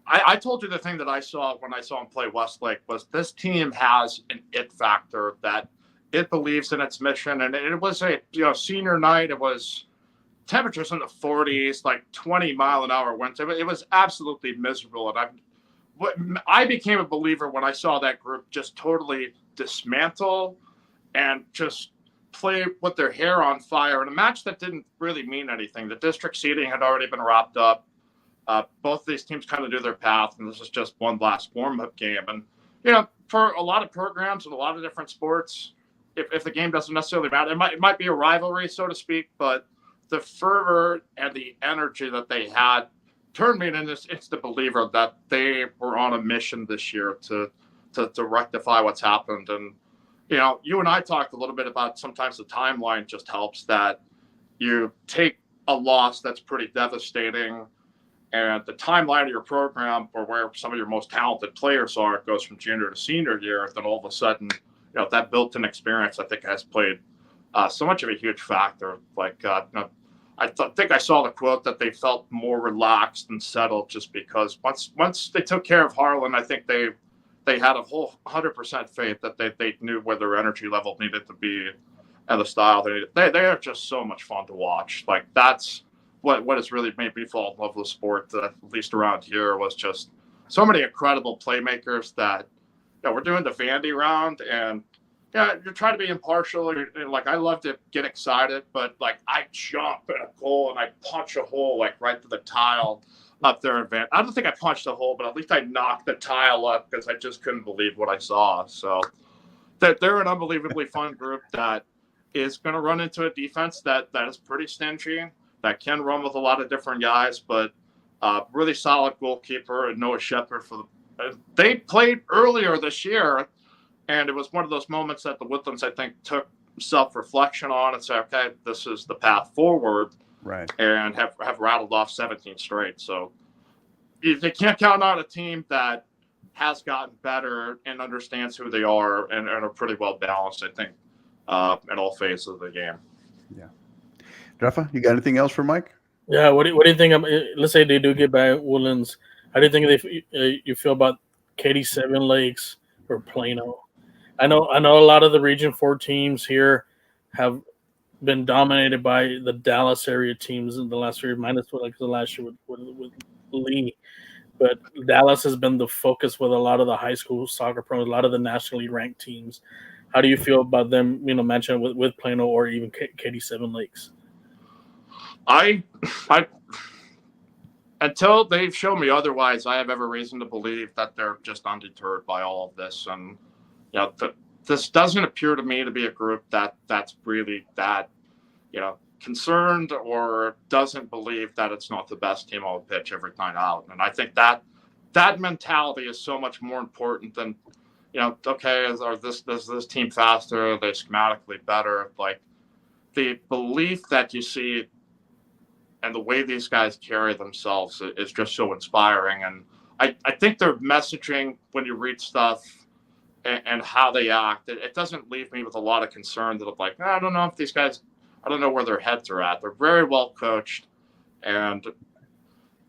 I told you the thing that I saw when I saw him play Westlake was this team has an it factor, that it believes in its mission. And it was a senior night. It was temperatures in the 40s, like 20-mile-an-hour winds. It was absolutely miserable. And I became a believer when I saw that group just totally dismantle and just play with their hair on fire in a match that didn't really mean anything. The district seeding had already been wrapped up. Both of these teams kind of knew their path, and this is just one last warm-up game. And, for a lot of programs and a lot of different sports, if the game doesn't necessarily matter, it might be a rivalry, so to speak, but the fervor and the energy that they had turned me into this instant believer that they were on a mission this year to rectify what's happened. And, you and I talked a little bit about sometimes the timeline just helps, that you take a loss that's pretty devastating, and the timeline of your program, or where some of your most talented players are, it goes from junior to senior year. Then all of a sudden, that built-in experience, I think, has played so much of a huge factor. Like, I think I saw the quote that they felt more relaxed and settled just because once they took care of Harlan, I think they had a whole 100% faith that they knew where their energy level needed to be and the style they needed. They are just so much fun to watch. Like, that's what has really made me fall in love with the sport, at least around here, was just so many incredible playmakers that we're doing the Vandy round, and you're trying to be impartial. Like, I love to get excited, but like I jump at a goal and I punch a hole like right to the tile up there in Vandy. I don't think I punched a hole, but at least I knocked the tile up because I just couldn't believe what I saw. So they're an unbelievably fun group that is going to run into a defense that is pretty stingy, that can run with a lot of different guys, but really solid goalkeeper and Noah Shepherd. They played earlier this year, and it was one of those moments that the Woodlands, I think, took self-reflection on and said, okay, this is the path forward, Right. and have rattled off 17 straight. So they can't count on a team that has gotten better and understands who they are and are pretty well balanced, I think, in all phases of the game. Yeah. Rafa, you got anything else for Mike? Yeah, what do you think? Let's say they do get by Woodlands. How do you think you feel about Katy Seven Lakes or Plano? I know a lot of the Region 4 teams here have been dominated by the Dallas area teams in the last year, minus like the last year with Lee. But Dallas has been the focus with a lot of the high school soccer pros, a lot of the nationally ranked teams. How do you feel about them, matching with Plano or even Katy Seven Lakes? I until they've shown me otherwise, I have every reason to believe that they're just undeterred by all of this. And this doesn't appear to me to be a group that's really that concerned or doesn't believe that it's not the best team on the pitch every time out. And I think that mentality is so much more important than okay, is this team faster? Are they schematically better? Like the belief that you see and the way these guys carry themselves is just so inspiring. And I think their messaging, when you read stuff and how they act, it doesn't leave me with a lot of concern that I'm like, I don't know if these guys, I don't know where their heads are at. They're very well coached, and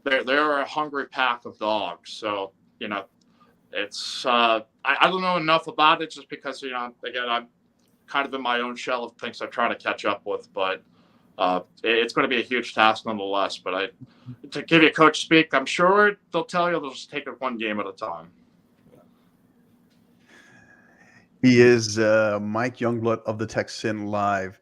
they're a hungry pack of dogs. So, it's I don't know enough about it just because, again, I'm kind of in my own shell of things I'm trying to catch up with, but it's going to be a huge task nonetheless. But to give you coach speak, I'm sure they'll tell you they'll just take it one game at a time. He is Mike Youngblood of the Texan Live.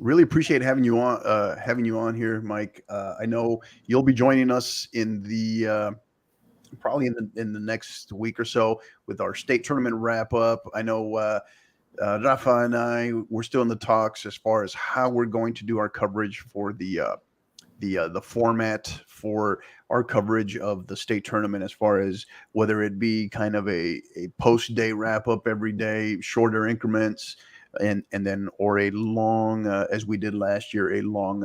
Really appreciate having you on here, Mike. I know you'll be joining us in the probably in the next week or so with our state tournament wrap up. I know Rafa and we're still in the talks as far as how we're going to do our coverage for the format for our coverage of the state tournament, as far as whether it be kind of a post-day wrap-up every day, shorter increments, and then or a long, as we did last year, a long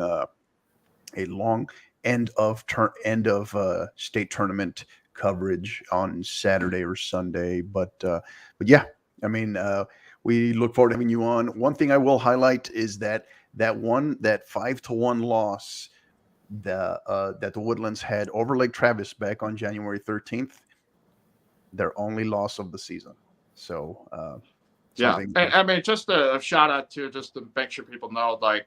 end of state tournament coverage on Saturday or Sunday. But yeah, I mean, we look forward to having you on. One thing I will highlight is that 5-1 loss that the Woodlands had over Lake Travis back on January 13th, their only loss of the season. So yeah, I mean, just a shout out to just to make sure people know, like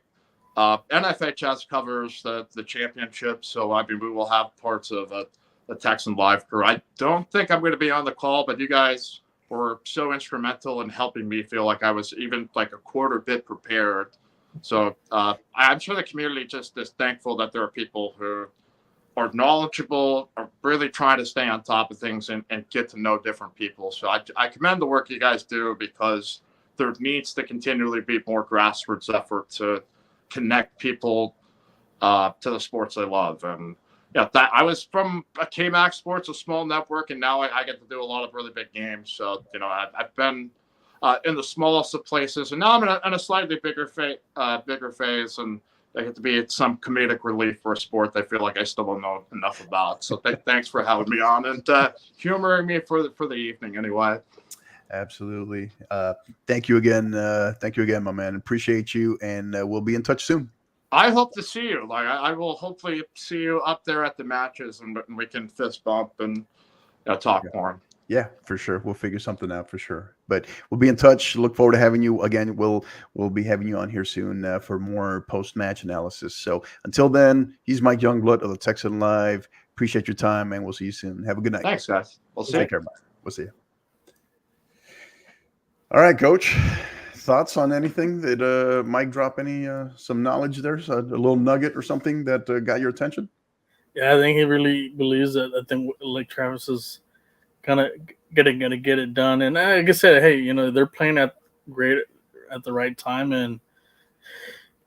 NFHS covers the championship, so I mean we will have parts of the Texan Live crew. I don't think I'm going to be on the call, but you guys were so instrumental in helping me feel like I was even like a quarter bit prepared. So I'm sure the community just is thankful that there are people who are knowledgeable, are really trying to stay on top of things and get to know different people. So I commend the work you guys do, because there needs to continually be more grassroots effort to connect people to the sports they love. And that I was from a KMAX Sports, a small network, and now I get to do a lot of really big games. So, I've been in the smallest of places, and now I'm in a slightly bigger phase, and I get to be some comedic relief for a sport that I feel like I still don't know enough about. So thanks for having me on and humoring me for the evening anyway. Absolutely. Thank you again. My man. Appreciate you, and we'll be in touch soon. I hope to see you. Like I will hopefully see you up there at the matches, and we can fist bump and talk more. Yeah, for sure. We'll figure something out for sure. But we'll be in touch. Look forward to having you again. We'll be having you on here soon for more post-match analysis. So until then, he's Mike Youngblood of the Texan Live. Appreciate your time, and we'll see you soon. Have a good night. Thanks, guys. We'll see you. Take care, Mike. We'll see you. All right, Coach. Thoughts on anything? Did Mike drop some knowledge there? So a little nugget or something that got your attention? Yeah, I think he really believes that. I think Lake Travis is kind of gonna get it done. And like I said, hey, they're playing at at the right time. And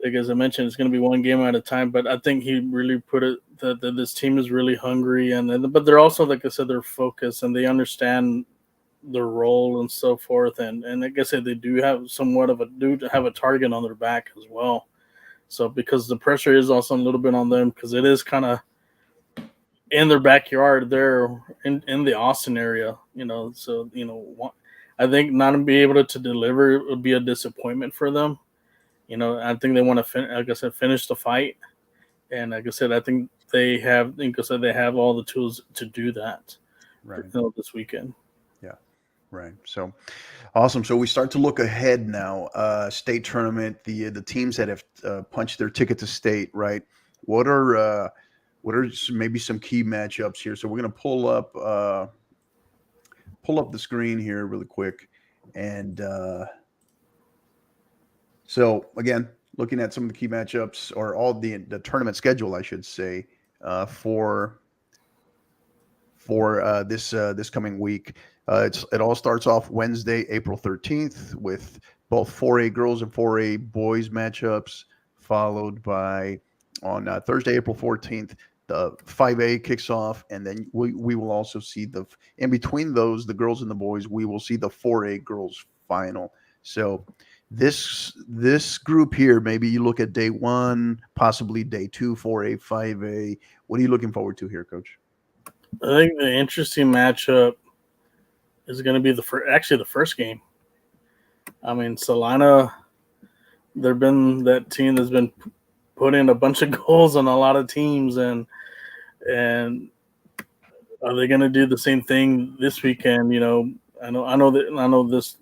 like as I mentioned, it's going to be one game at a time. But I think he really put it that this team is really hungry, but they're also, like I said, they're focused and they understand their role and so forth. And like I said, they do have a target on their back as well. So because the pressure is also a little bit on them, because it is kind of in their backyard there in the Austin area, so, I think not to be able to deliver would be a disappointment for them. I think they want to, like I said, finish the fight. And like I said, I think they have all the tools to do that Right. This weekend. Yeah. Right. So awesome. So we start to look ahead now. State tournament, the teams that have punched their ticket to state, right? What are maybe some key matchups here? So we're going to pull up the screen here really quick. And so again, looking at some of the key matchups, or all the tournament schedule, I should say, for this coming week. It all starts off Wednesday, April 13th, with both 4A girls and 4A boys matchups, followed by on Thursday, April 14th, the 5A kicks off, and then we will also see in between those, the girls and the boys, we will see the 4A girls final. So this group here, maybe you look at day one, possibly day two, 4A, 5A. What are you looking forward to here, Coach? I think the interesting matchup is going to be the first game. I mean, Salina, they've been that team that's been putting a bunch of goals on a lot of teams, and are they going to do the same thing this weekend? I know this.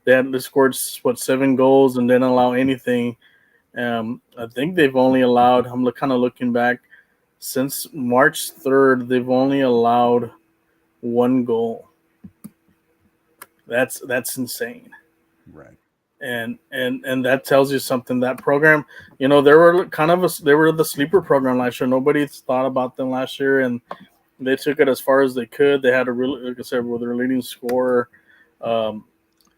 They scored 7 goals and didn't allow anything. I think they've only allowed. I'm kind of looking back. Since March 3rd, they've only allowed 1 goal. That's insane. Right. And that tells you something. That program, they were the sleeper program last year. Nobody thought about them last year, and they took it as far as they could. They had a really, like I said, with their leading scorer,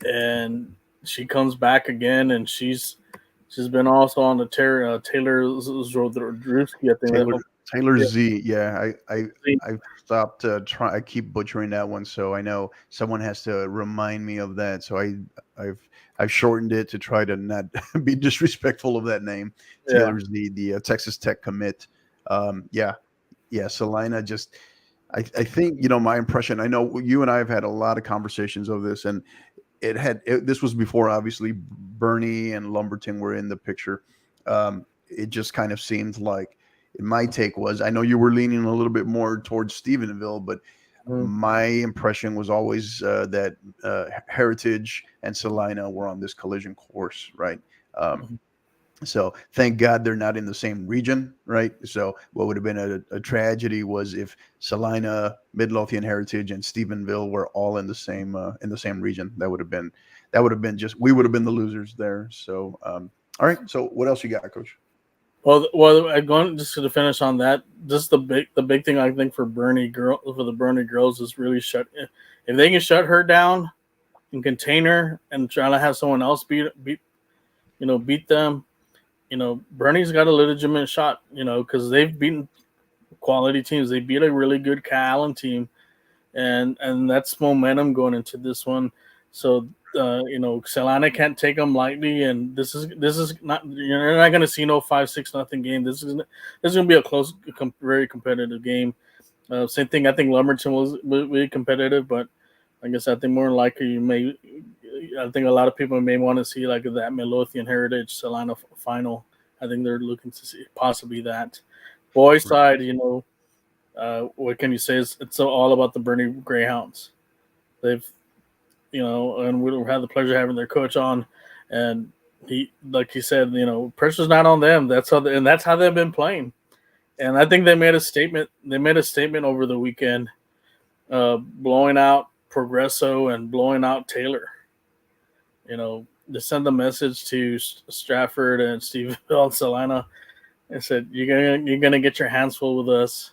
and she comes back again, and she's been also on the Taylor Zdrowski, I think. Taylor Z, yeah. I stopped trying. I keep butchering that one, so I know someone has to remind me of that. So I've shortened it to try to not be disrespectful of that name. Yeah. Taylor Z, the Texas Tech commit. Salina just. I think my impression. I know you and I have had a lot of conversations of this, and this was before obviously Bernie and Lumberton were in the picture. It just kind of seemed like. My take was, I know you were leaning a little bit more towards Stephenville, but my impression was always that Heritage and Salina were on this collision course, right? So thank God they're not in the same region, right? So what would have been a tragedy was if Salina, Midlothian Heritage, and Stephenville were all in the same region. That would have been we would have been the losers there. So all right. So what else you got, Coach? Well, going just to finish on that, just the big thing I think for the Bernie girls is really if they can shut her down and contain her and try to have someone else beat them, Bernie's got a legitimate shot, because they've beaten quality teams. They beat a really good Allen team, and that's momentum going into this one. So Salina can't take them lightly, and this is not, you're not going to see no 5-6-0 game. This is going to be a close, very competitive game. Same thing. I think Lumberton was really competitive, but I guess I think more likely I think a lot of people may want to see like that Midlothian Heritage Salina final. I think they're looking to see possibly that. Boys side, what can you say? It's all about the Bernie Greyhounds. They've and we had the pleasure of having their coach on, and he said, pressure's not on them. That's how they've been playing, and I think they made a statement. They made a statement over the weekend, blowing out Progresso and blowing out Taylor. To send a message to Stratford and Steveville and Salina, and said, "You're gonna get your hands full with us,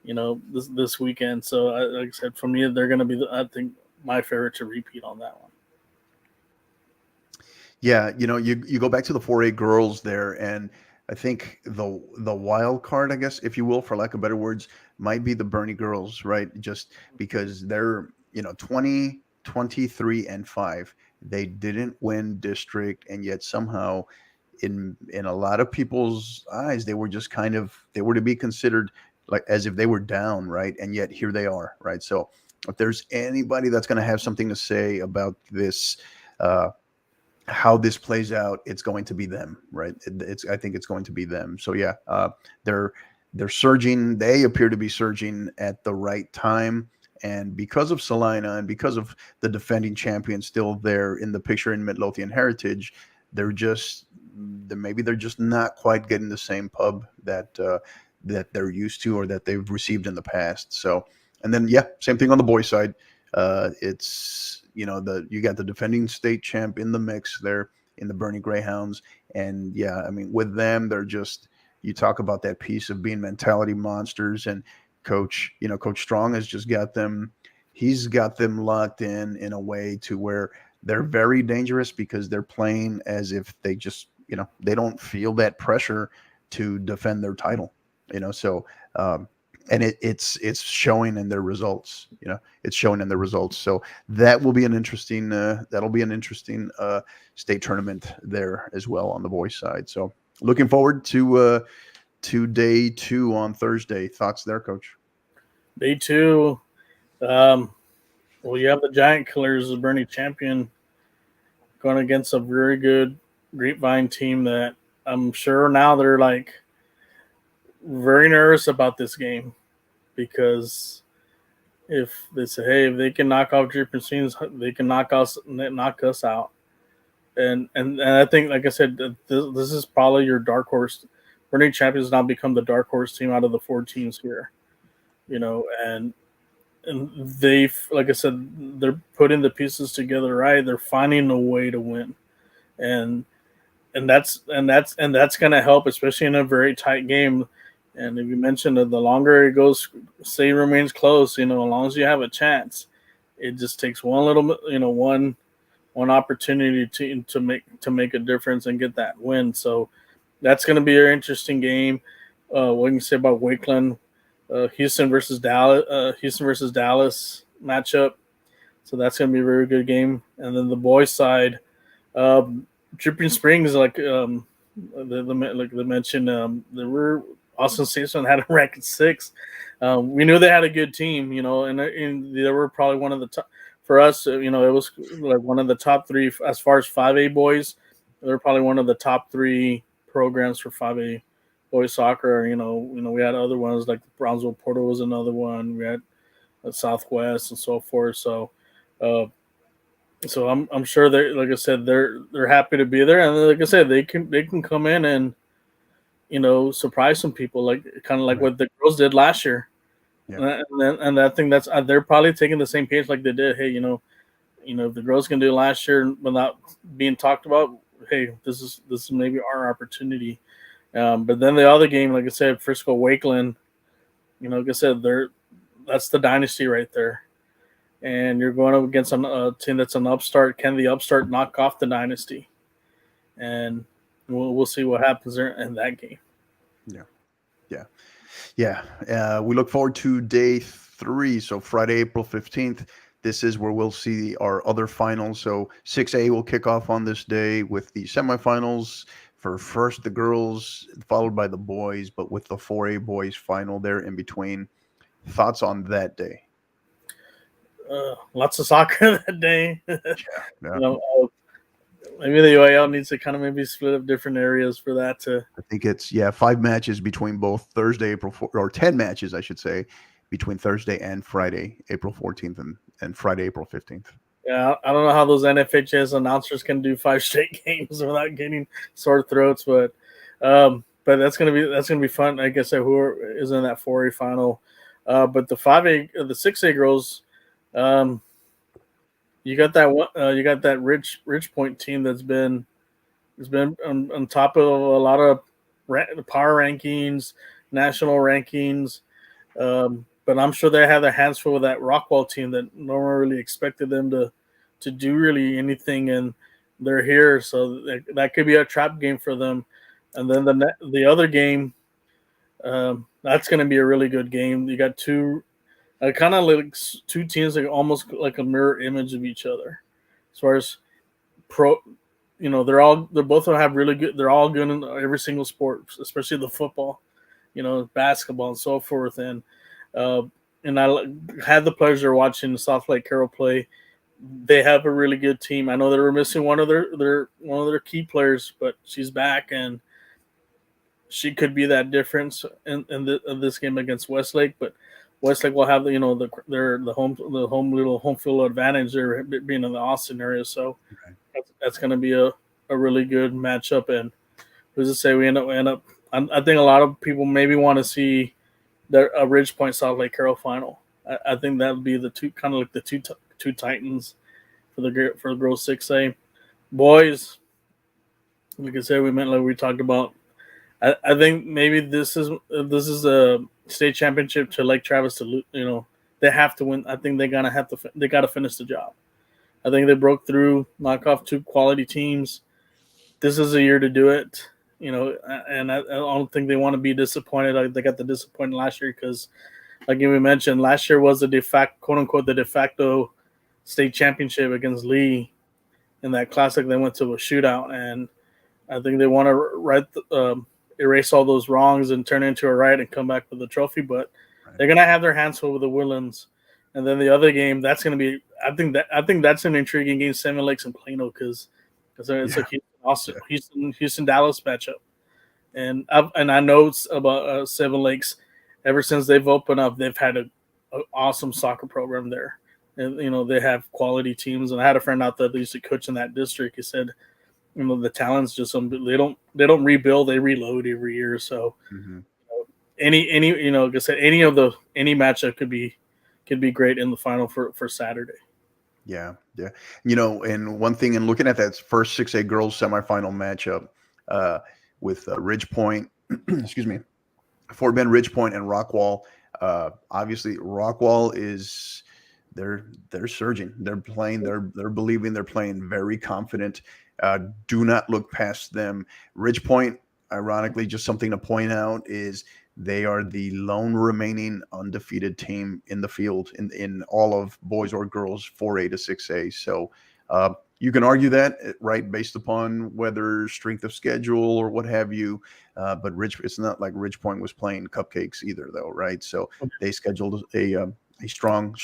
this weekend." So, like I said, for me, they're gonna be I think my favorite to repeat on that one. Yeah, you go back to the 4A girls there, and I think the wild card, I guess, if you will, for lack of better words, might be the Bernie girls, right? Just because they're 20, 23, and 5. They didn't win district, and yet somehow, in a lot of people's eyes, they were just they were to be considered like as if they were down, right? And yet here they are, right? So if there's anybody that's going to have something to say about this. How this plays out, it's going to be them, right? I think it's going to be them. So yeah, they're surging. They appear to be surging at the right time, and because of Salina and because of the defending champion still there in the picture in Midlothian Heritage, maybe they're just not quite getting the same pub that they're used to or that they've received in the past. So, and then yeah, same thing on the boys' side. It's you got the defending state champ in the mix there in the Bernie Greyhounds, and yeah, I mean with them, they're just you talk about that piece of being mentality monsters, and Coach Strong has just got them. He's got them locked in a way to where they're very dangerous because they're playing as if they just they don't feel that pressure to defend their title. So. And it's showing in their results. It's showing in their results. So that will be an interesting. That'll be an interesting state tournament there as well on the boys' side. So looking forward to day 2 on Thursday. Thoughts there, Coach? Day 2. Well, you have the Giant Killers, the Bernie champion, going against a very good Grapevine team that I'm sure now they're like very nervous about this game, because if they say, hey, if they can knock off Dripping Scenes, they can knock us out. And I think, like I said, this is probably your dark horse. Bernie Champions now become the dark horse team out of the 4 teams here, and they, like I said, they're putting the pieces together right. They're finding a way to win, and that's going to help, especially in a very tight game. And if you mentioned that the longer it goes, say remains close, as long as you have a chance, it just takes one little, one opportunity to make a difference and get that win. So that's going to be an interesting game. What can you say about Wakeland, Houston versus Dallas matchup? So that's going to be a very good game. And then the boys' side, Dripping Springs, like they mentioned, there were. Austin Simpson had a rank at 6. We knew they had a good team, and they were probably one of the top for us. It was like one of the top 3 as far as 5A boys. They're probably one of the top 3 programs for 5A boys soccer. We had other ones like Brownsville Porter was another one. We had Southwest and so forth. So I'm sure they, like I said, they're happy to be there, and like I said, they can come in and surprise some people, like kind of like what the girls did last year. Yeah. And I think that's they're probably taking the same page like they did. Hey, if the girls can do last year without being talked about, hey, this is maybe our opportunity. But then the other game, like I said, Frisco Wakeland, like I said, that's the dynasty right there. And you're going up against a team that's an upstart. Can the upstart knock off the dynasty? And we'll see what happens there in that game. Yeah. We look forward to day 3. So Friday, April 15th. This is where we'll see our other finals. So 6A will kick off on this day with the semifinals for first the girls, followed by the boys, but with the 4A boys final there in between. Thoughts on that day? Lots of soccer that day. Yeah. Maybe the UIL needs to kind of maybe split up different areas for that to. I think it's 5 matches between both Thursday, April 4th, or 10 matches, I should say, between Thursday and Friday, April 14th, and Friday, April 15th. Yeah, I don't know how those NFHS announcers can do 5 straight games without getting sore throats, but that's gonna be fun. Like I said, who is in that 4A final? But the 5A, the 6A girls. You got that Rich Point team that's been on top of a lot of power rankings, national rankings, but I'm sure they have their hands full with that Rockwell team that no one really expected them to do really anything, and they're here, so that could be a trap game for them. And then the other game, that's going to be a really good game. You got two kind of like two teams that are almost like a mirror image of each other, as far as they're both have really good. They're all good in every single sport, especially the football, basketball and so forth. And I had the pleasure of watching Southlake Carroll play. They have a really good team. I know they were missing one of their key players, but she's back, and she could be that difference in this game against Westlake. But Westlake will have the home field advantage. They're being in the Austin area, so that's going to be a really good matchup. And who's to say we end up? I think a lot of people maybe want to see a Ridge Point Southlake Carroll final. I think that would be the two kind of like the two titans for the girls 6A. Boys, like I said, we talked about. I think maybe this is a state championship to Lake Travis to they have to win. I think they got to finish the job. I think they broke through, knock off two quality teams. This is a year to do it, and I don't think they want to be disappointed. They got the disappointment last year because, like we mentioned, last year was the de facto state championship against Lee. In that classic, they went to a shootout, and I think they want to erase all those wrongs and turn it into a right and come back with the trophy. But they're gonna have their hands full with the Woodlands, and then the other game that's gonna be. I think that's an intriguing game. Seven Lakes and Plano because it's a Houston Dallas matchup, and I know it's about Seven Lakes. Ever since they've opened up, they've had an awesome soccer program there, and they have quality teams. And I had a friend out there that used to coach in that district. He said, the talent's just they don't rebuild, they reload every year. So any like I said, any matchup could be great in the final for Saturday. Yeah. And one thing in looking at that first 6A girls semifinal matchup with Ridge Point, excuse me, Fort Bend, Ridge Point, and Rockwall. Obviously, Rockwall is they're surging. They're playing. They're believing. They're playing very confident. Do not look past them. Ridge Point, ironically, just something to point out is they are the lone remaining undefeated team in the field in all of boys or girls 4A to 6A. So you can argue that, right, based upon whether strength of schedule or what have you. But it's not like Ridge Point was playing cupcakes either, though, right? So they scheduled a strong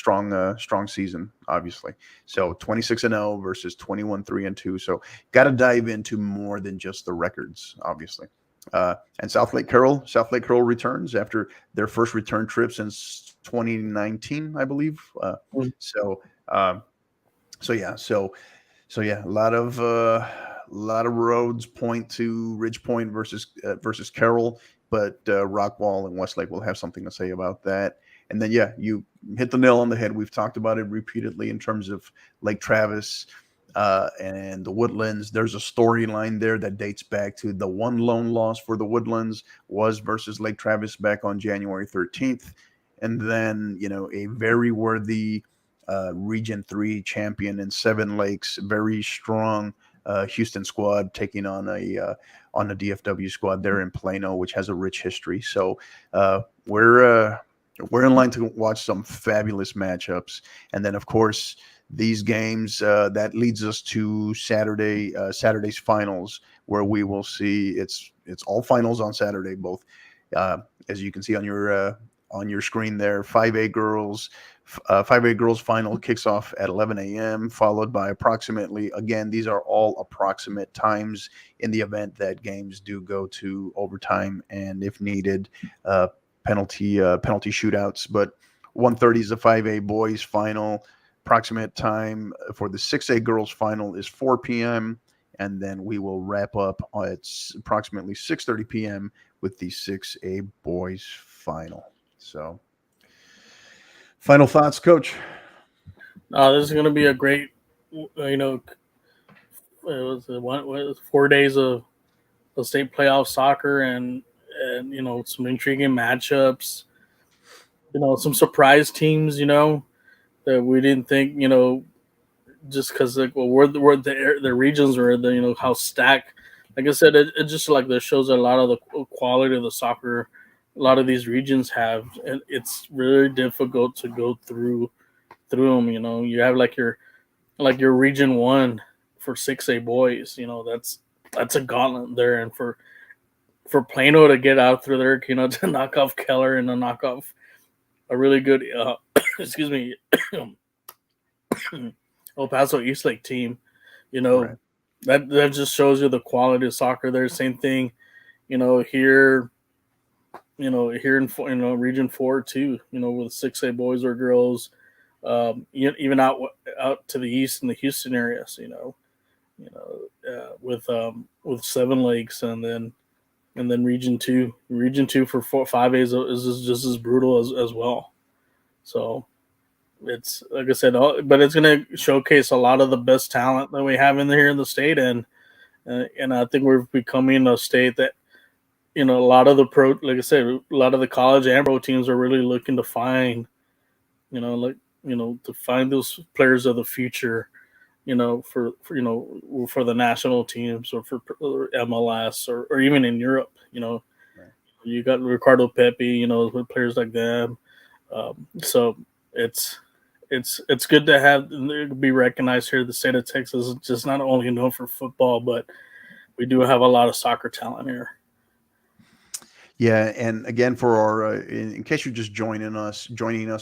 season, obviously. So 26-0 versus 21-3-2. So got to dive into more than just the records, obviously. And Southlake Carroll returns after their first return trip since 2019, I believe. So yeah, a lot of roads point to Ridge Point versus Carroll, but Rockwall and Westlake will have something to say about that. And then, yeah, you hit the nail on the head. We've talked about it repeatedly in terms of Lake Travis and the Woodlands. There's a storyline there that dates back to the one lone loss for the Woodlands was versus Lake Travis back on January 13th. And then, a very worthy Region 3 champion in Seven Lakes, very strong Houston squad taking on a DFW squad there in Plano, which has a rich history. So we're in line to watch some fabulous matchups. And then, of course, these games, that leads us to Saturday's finals, where we will see it's all finals on Saturday, both as you can see on your screen there. 5A girls final kicks off at 11 a.m., followed by approximately, again, these are all approximate times in the event that games do go to overtime and, if needed, penalty shootouts. But 1:30 is the 5A boys final. Approximate time for the 6A girls final is 4 p.m. And then we will wrap up at approximately 6:30 p.m. with the 6A boys final. So, final thoughts, Coach? This is going to be a great, it was 4 days of state playoff soccer and some intriguing matchups, some surprise teams, that we didn't think, just because like where the regions are, how stacked. Like I said, it just like that shows a lot of the quality of the soccer a lot of these regions have, and it's really difficult to go through them. You have like your region 1 for 6A boys. That's a gauntlet there, and for Plano to get out through there, to knock off Keller and to knock off a really good excuse me El Paso Eastlake team, Right. that just shows you the quality of soccer there. Same thing, here in region 4 too, with 6A boys or girls, even out to the east in the Houston areas, with Seven Lakes, and then region 2 for 5A is just as brutal as well. So it's like I said, but it's going to showcase a lot of the best talent that we have here in the state, and I think we're becoming a state that, a lot of the like I said, a lot of the college and pro teams are really looking to find, to find those players of the future, for the national teams or for MLS or even in Europe. Right. You got Ricardo Pepi, with players like them. So it's good to have be recognized here. The state of Texas is just not only known for football, but we do have a lot of soccer talent here. Yeah, and again, for our in case you're just joining us,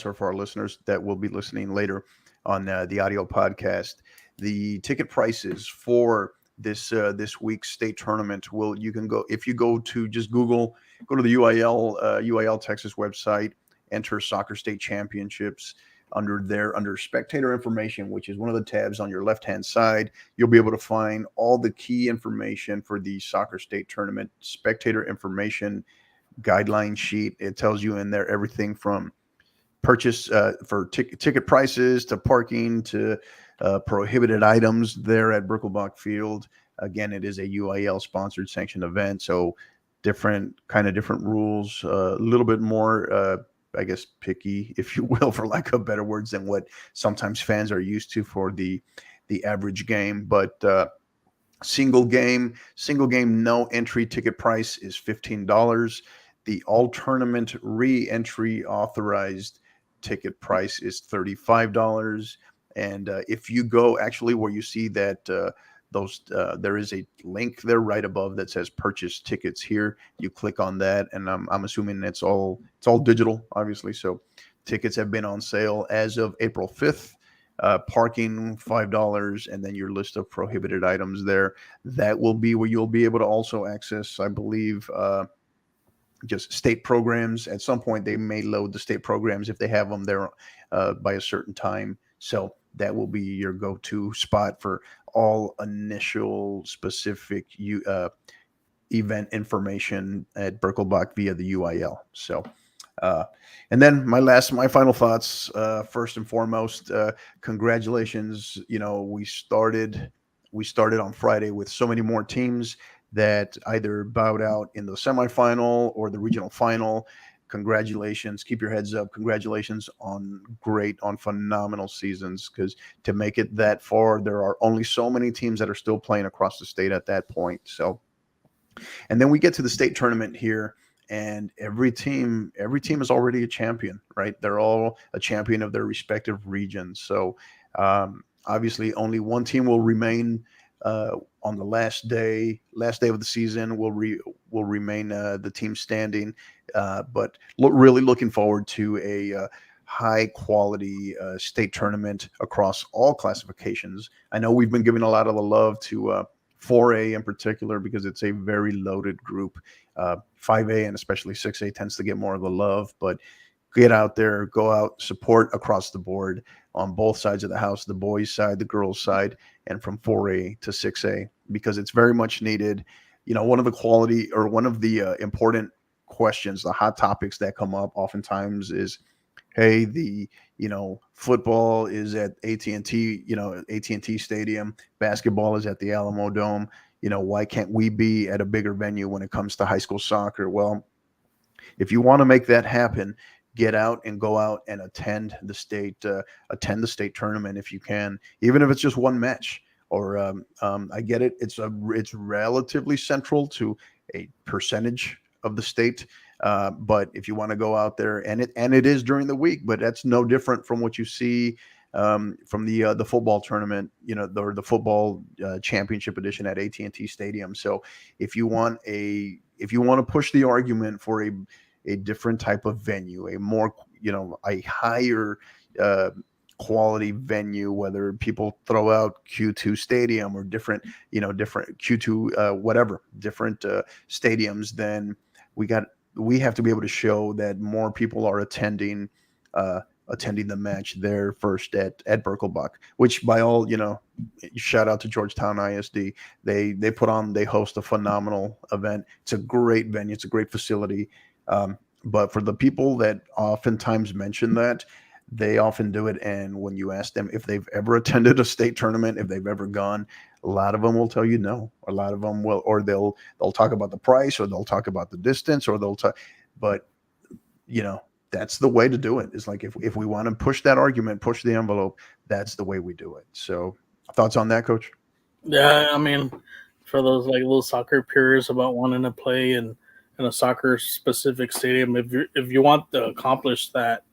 or for our listeners that will be listening later on the audio podcast, the ticket prices for this week's state tournament you can go, if you go to just go to the UIL Texas website, enter Soccer State Championships under spectator information, which is one of the tabs on your left hand side. You'll be able to find all the key information for the Soccer State tournament spectator information guideline sheet. It tells you in there everything from purchase for ticket prices to parking to prohibited items there at Birkelbach Field. Again, it is a UIL sponsored sanctioned event, so different rules, a little bit more I guess picky, if you will, for lack of better words, than what sometimes fans are used to for the average game. But single game no entry ticket price is $15. The all tournament re-entry authorized ticket price is $35. And if you go actually where you see that there is a link there right above that says purchase tickets here, you click on that, and I'm assuming it's all digital, obviously. So tickets have been on sale as of April 5th. Parking $5, and then your list of prohibited items there. That will be where you'll be able to also access, I believe, just state programs. At some point, they may load the state programs if they have them there by a certain time. So that will be your go-to spot for all initial specific event information at Birkelbach via the UIL. So. And then my final thoughts, first and foremost, congratulations. We started on Friday with so many more teams that either bowed out in the semifinal or the regional final. Congratulations. Keep your heads up. Congratulations on phenomenal seasons, because to make it that far, there are only so many teams that are still playing across the state at that point. So, and then we get to the state tournament here, and every team is already a champion, right? They're all a champion of their respective regions. So obviously only one team will remain on the last day of the season will remain the team standing. But really looking forward to a high quality state tournament across all classifications. I know we've been giving a lot of the love to 4A in particular, because it's a very loaded group. 5A and especially 6A tends to get more of the love, but get out there, go out, support across the board on both sides of the house, the boys side, the girls side, and from 4A to 6A, because it's very much needed. One of the important questions, the hot topics that come up oftentimes is, hey, football is at AT&T Stadium, basketball is at the Alamo Dome. Why can't we be at a bigger venue when it comes to high school soccer? Well, if you want to make that happen, get out and go out and attend the state tournament if you can, even if it's just one match. Or I get it; it's relatively central to a percentage of the state. But if you want to go out there, and it is during the week, but that's no different from what you see from the football tournament, the football championship edition at AT&T Stadium. So if you want to push the argument for a different type of venue, a more a higher quality venue, whether people throw out Q2 Stadium or different Q2 whatever different stadiums, then we have to be able to show that more people are attending the match there first at Birkelbach, which by all, shout out to Georgetown ISD. They host a phenomenal event. It's a great venue. It's a great facility. But for the people that oftentimes mention that, they often do it. And when you ask them if they've ever attended a state tournament, if they've ever gone, a lot of them will tell you no. A lot of them will, or they'll talk about the price, or they'll talk about the distance, or they'll talk, but that's the way to do it. It's like, if we want to push that argument, push the envelope, that's the way we do it. So thoughts on that, Coach? Yeah, I mean, for those like little soccer purists about wanting to play in a soccer specific stadium, if you want to accomplish that,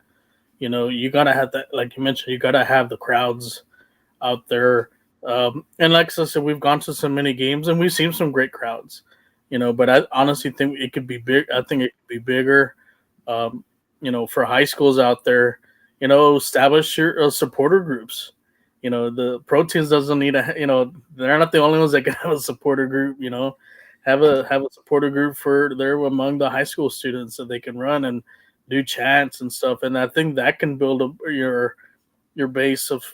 you gotta have that, like you mentioned, you gotta have the crowds out there. And like I said, we've gone to so many games and we've seen some great crowds, but I honestly think it could be big. I think it could be bigger. For high schools out there, establish your supporter groups. The pro teams doesn't need they're not the only ones that can have a supporter group. Have a supporter group for there among the high school students that they can run and do chants and stuff. And I think that can build up your base of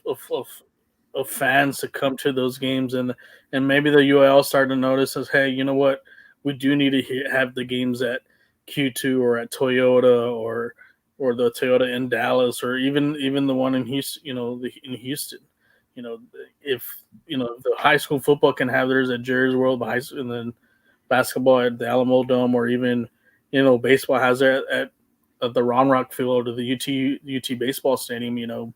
fans to come to those games, and maybe the UIL starting to notice as, hey, you know what, we do need to have the games at Q2 or at Toyota or the Toyota in Dallas, or even the one in Houston, in Houston. If the high school football can have theirs at Jerry's World, and then basketball at the Alamo Dome, or even baseball has it at the Ron Rock Field or the UT baseball stadium.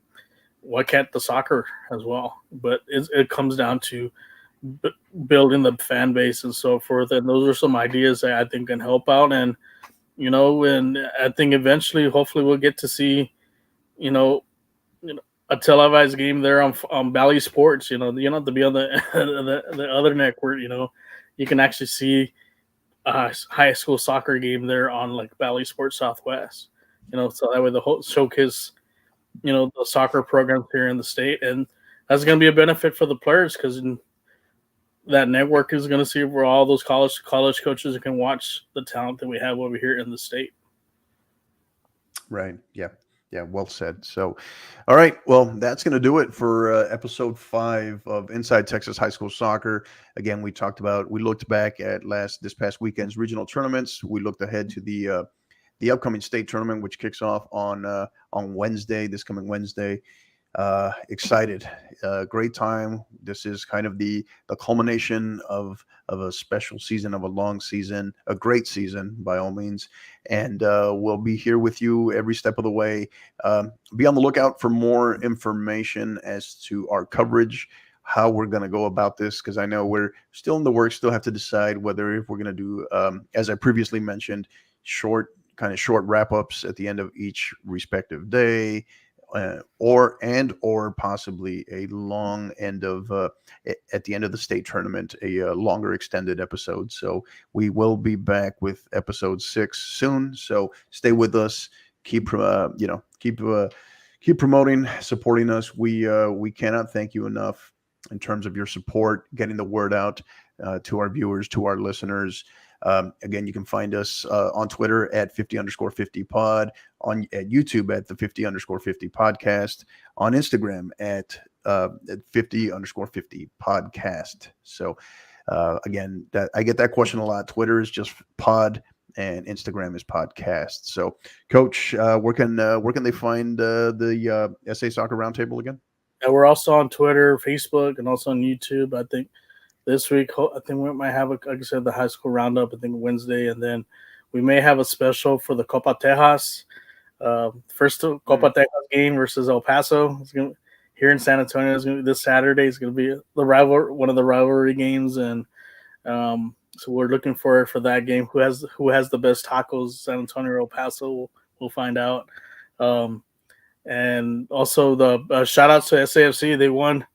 Why can't the soccer as well? But it comes down to building the fan base and so forth. And those are some ideas that I think can help out. And and I think eventually, hopefully, we'll get to see, a televised game there on Bally Sports. You don't have to be on the other network. You can actually see a high school soccer game there on like Bally Sports Southwest. So that way the whole showcase, the soccer programs here in the state, and that's going to be a benefit for the players, because that network is going to see where all those college coaches can watch the talent that we have over here in the state. Right. Yeah. Yeah. Well said. So, all right. Well, that's going to do it for episode 5 of Inside Texas High School Soccer. Again, we looked back at this past weekend's regional tournaments. We looked ahead to the upcoming state tournament, which kicks off on Wednesday, this coming Wednesday. Excited, great time. This is kind of the culmination of a special season, of a long season, a great season by all means. And we'll be here with you every step of the way. Be on the lookout for more information as to our coverage, how we're going to go about this, because I know we're still in the works, still have to decide whether if we're going to do, as I previously mentioned, short wrap-ups at the end of each respective day, or possibly a long end of at the end of the state tournament, a longer extended episode. So we will be back with episode 6 soon. So stay with us. Keep promoting, supporting us. We cannot thank you enough in terms of your support, getting the word out to our viewers, to our listeners. Again, you can find us on Twitter at 50_50pod, at YouTube at the 50_50 podcast, on Instagram at 50_50 podcast. So again, that I get that question a lot. Twitter is just pod and Instagram is podcast. So, Coach, where can they find the SA Soccer Roundtable again? We're also on Twitter, Facebook, and also on YouTube. I think this week, I think we might have, like I said, the high school roundup, I think Wednesday, and then we may have a special for the Copa Tejas. First Copa Texas game versus El Paso. It's gonna here in San Antonio. It's gonna be this Saturday. It's gonna be one of the rivalry games, and so we're looking for that game. Who has the best tacos? San Antonio or El Paso? We'll find out. And also the shout outs to SAFC. They won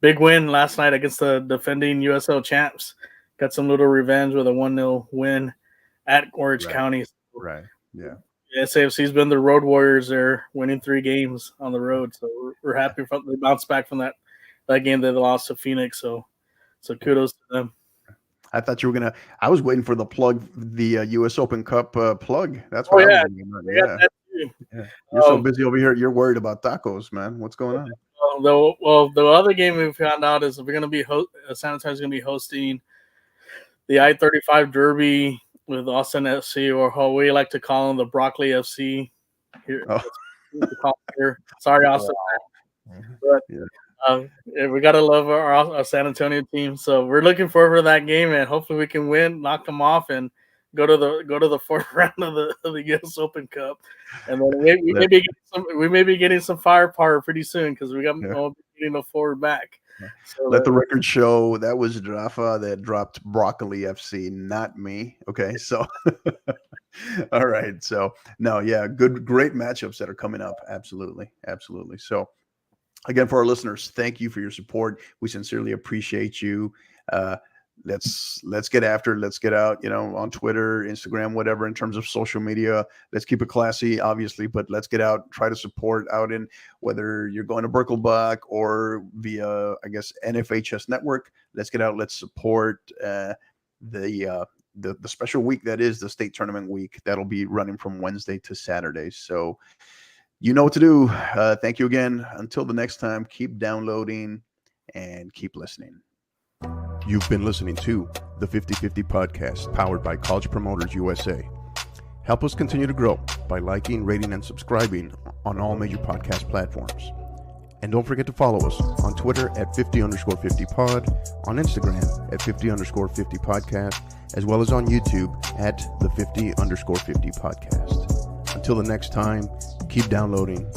big win last night against the defending USL champs. Got some little revenge with a 1-0 win at Orange County. Right. Yeah. SAFC's been the road warriors. They're winning 3 games on the road, so we're happy they bounced back from that game that they lost to Phoenix. So kudos to them. I thought you were I was waiting for the plug, the U.S. Open Cup plug. That's what I was thinking. Yeah. You're so busy over here. You're worried about tacos, man. What's going on? The other game we found out is we're going to be San Antonio's going to be hosting the I-35 Derby with Austin FC, or how we like to call them, the Broccoli FC. Here, Sorry, Austin. But we gotta love our San Antonio team. So we're looking forward to that game, and hopefully we can win, knock them off, and go to the fourth round of the U.S. Open Cup. And then we may be getting some firepower pretty soon because we got getting a forward back. So let the record show that was Rafa that dropped Broccoli FC, not me. Okay, so all right. So great matchups that are coming up. Absolutely. So again, for our listeners, thank you for your support. We sincerely appreciate you. Let's get after it. Let's get out, on Twitter, Instagram, whatever, in terms of social media. Let's keep it classy, obviously, but let's get out, try to support out in whether you're going to Birkelbach or via, I guess, NFHS Network. Let's get out. Let's support the special week that is the state tournament week. That'll be running from Wednesday to Saturday. So you know what to do. Thank you again. Until the next time, keep downloading and keep listening. You've been listening to the 50/50 podcast, powered by College Promoters USA. Help us continue to grow by liking, rating, and subscribing on all major podcast platforms. And don't forget to follow us on Twitter at 50_50pod, on Instagram at 50_50 podcast, as well as on YouTube at the 50_50 podcast. Until the next time, keep downloading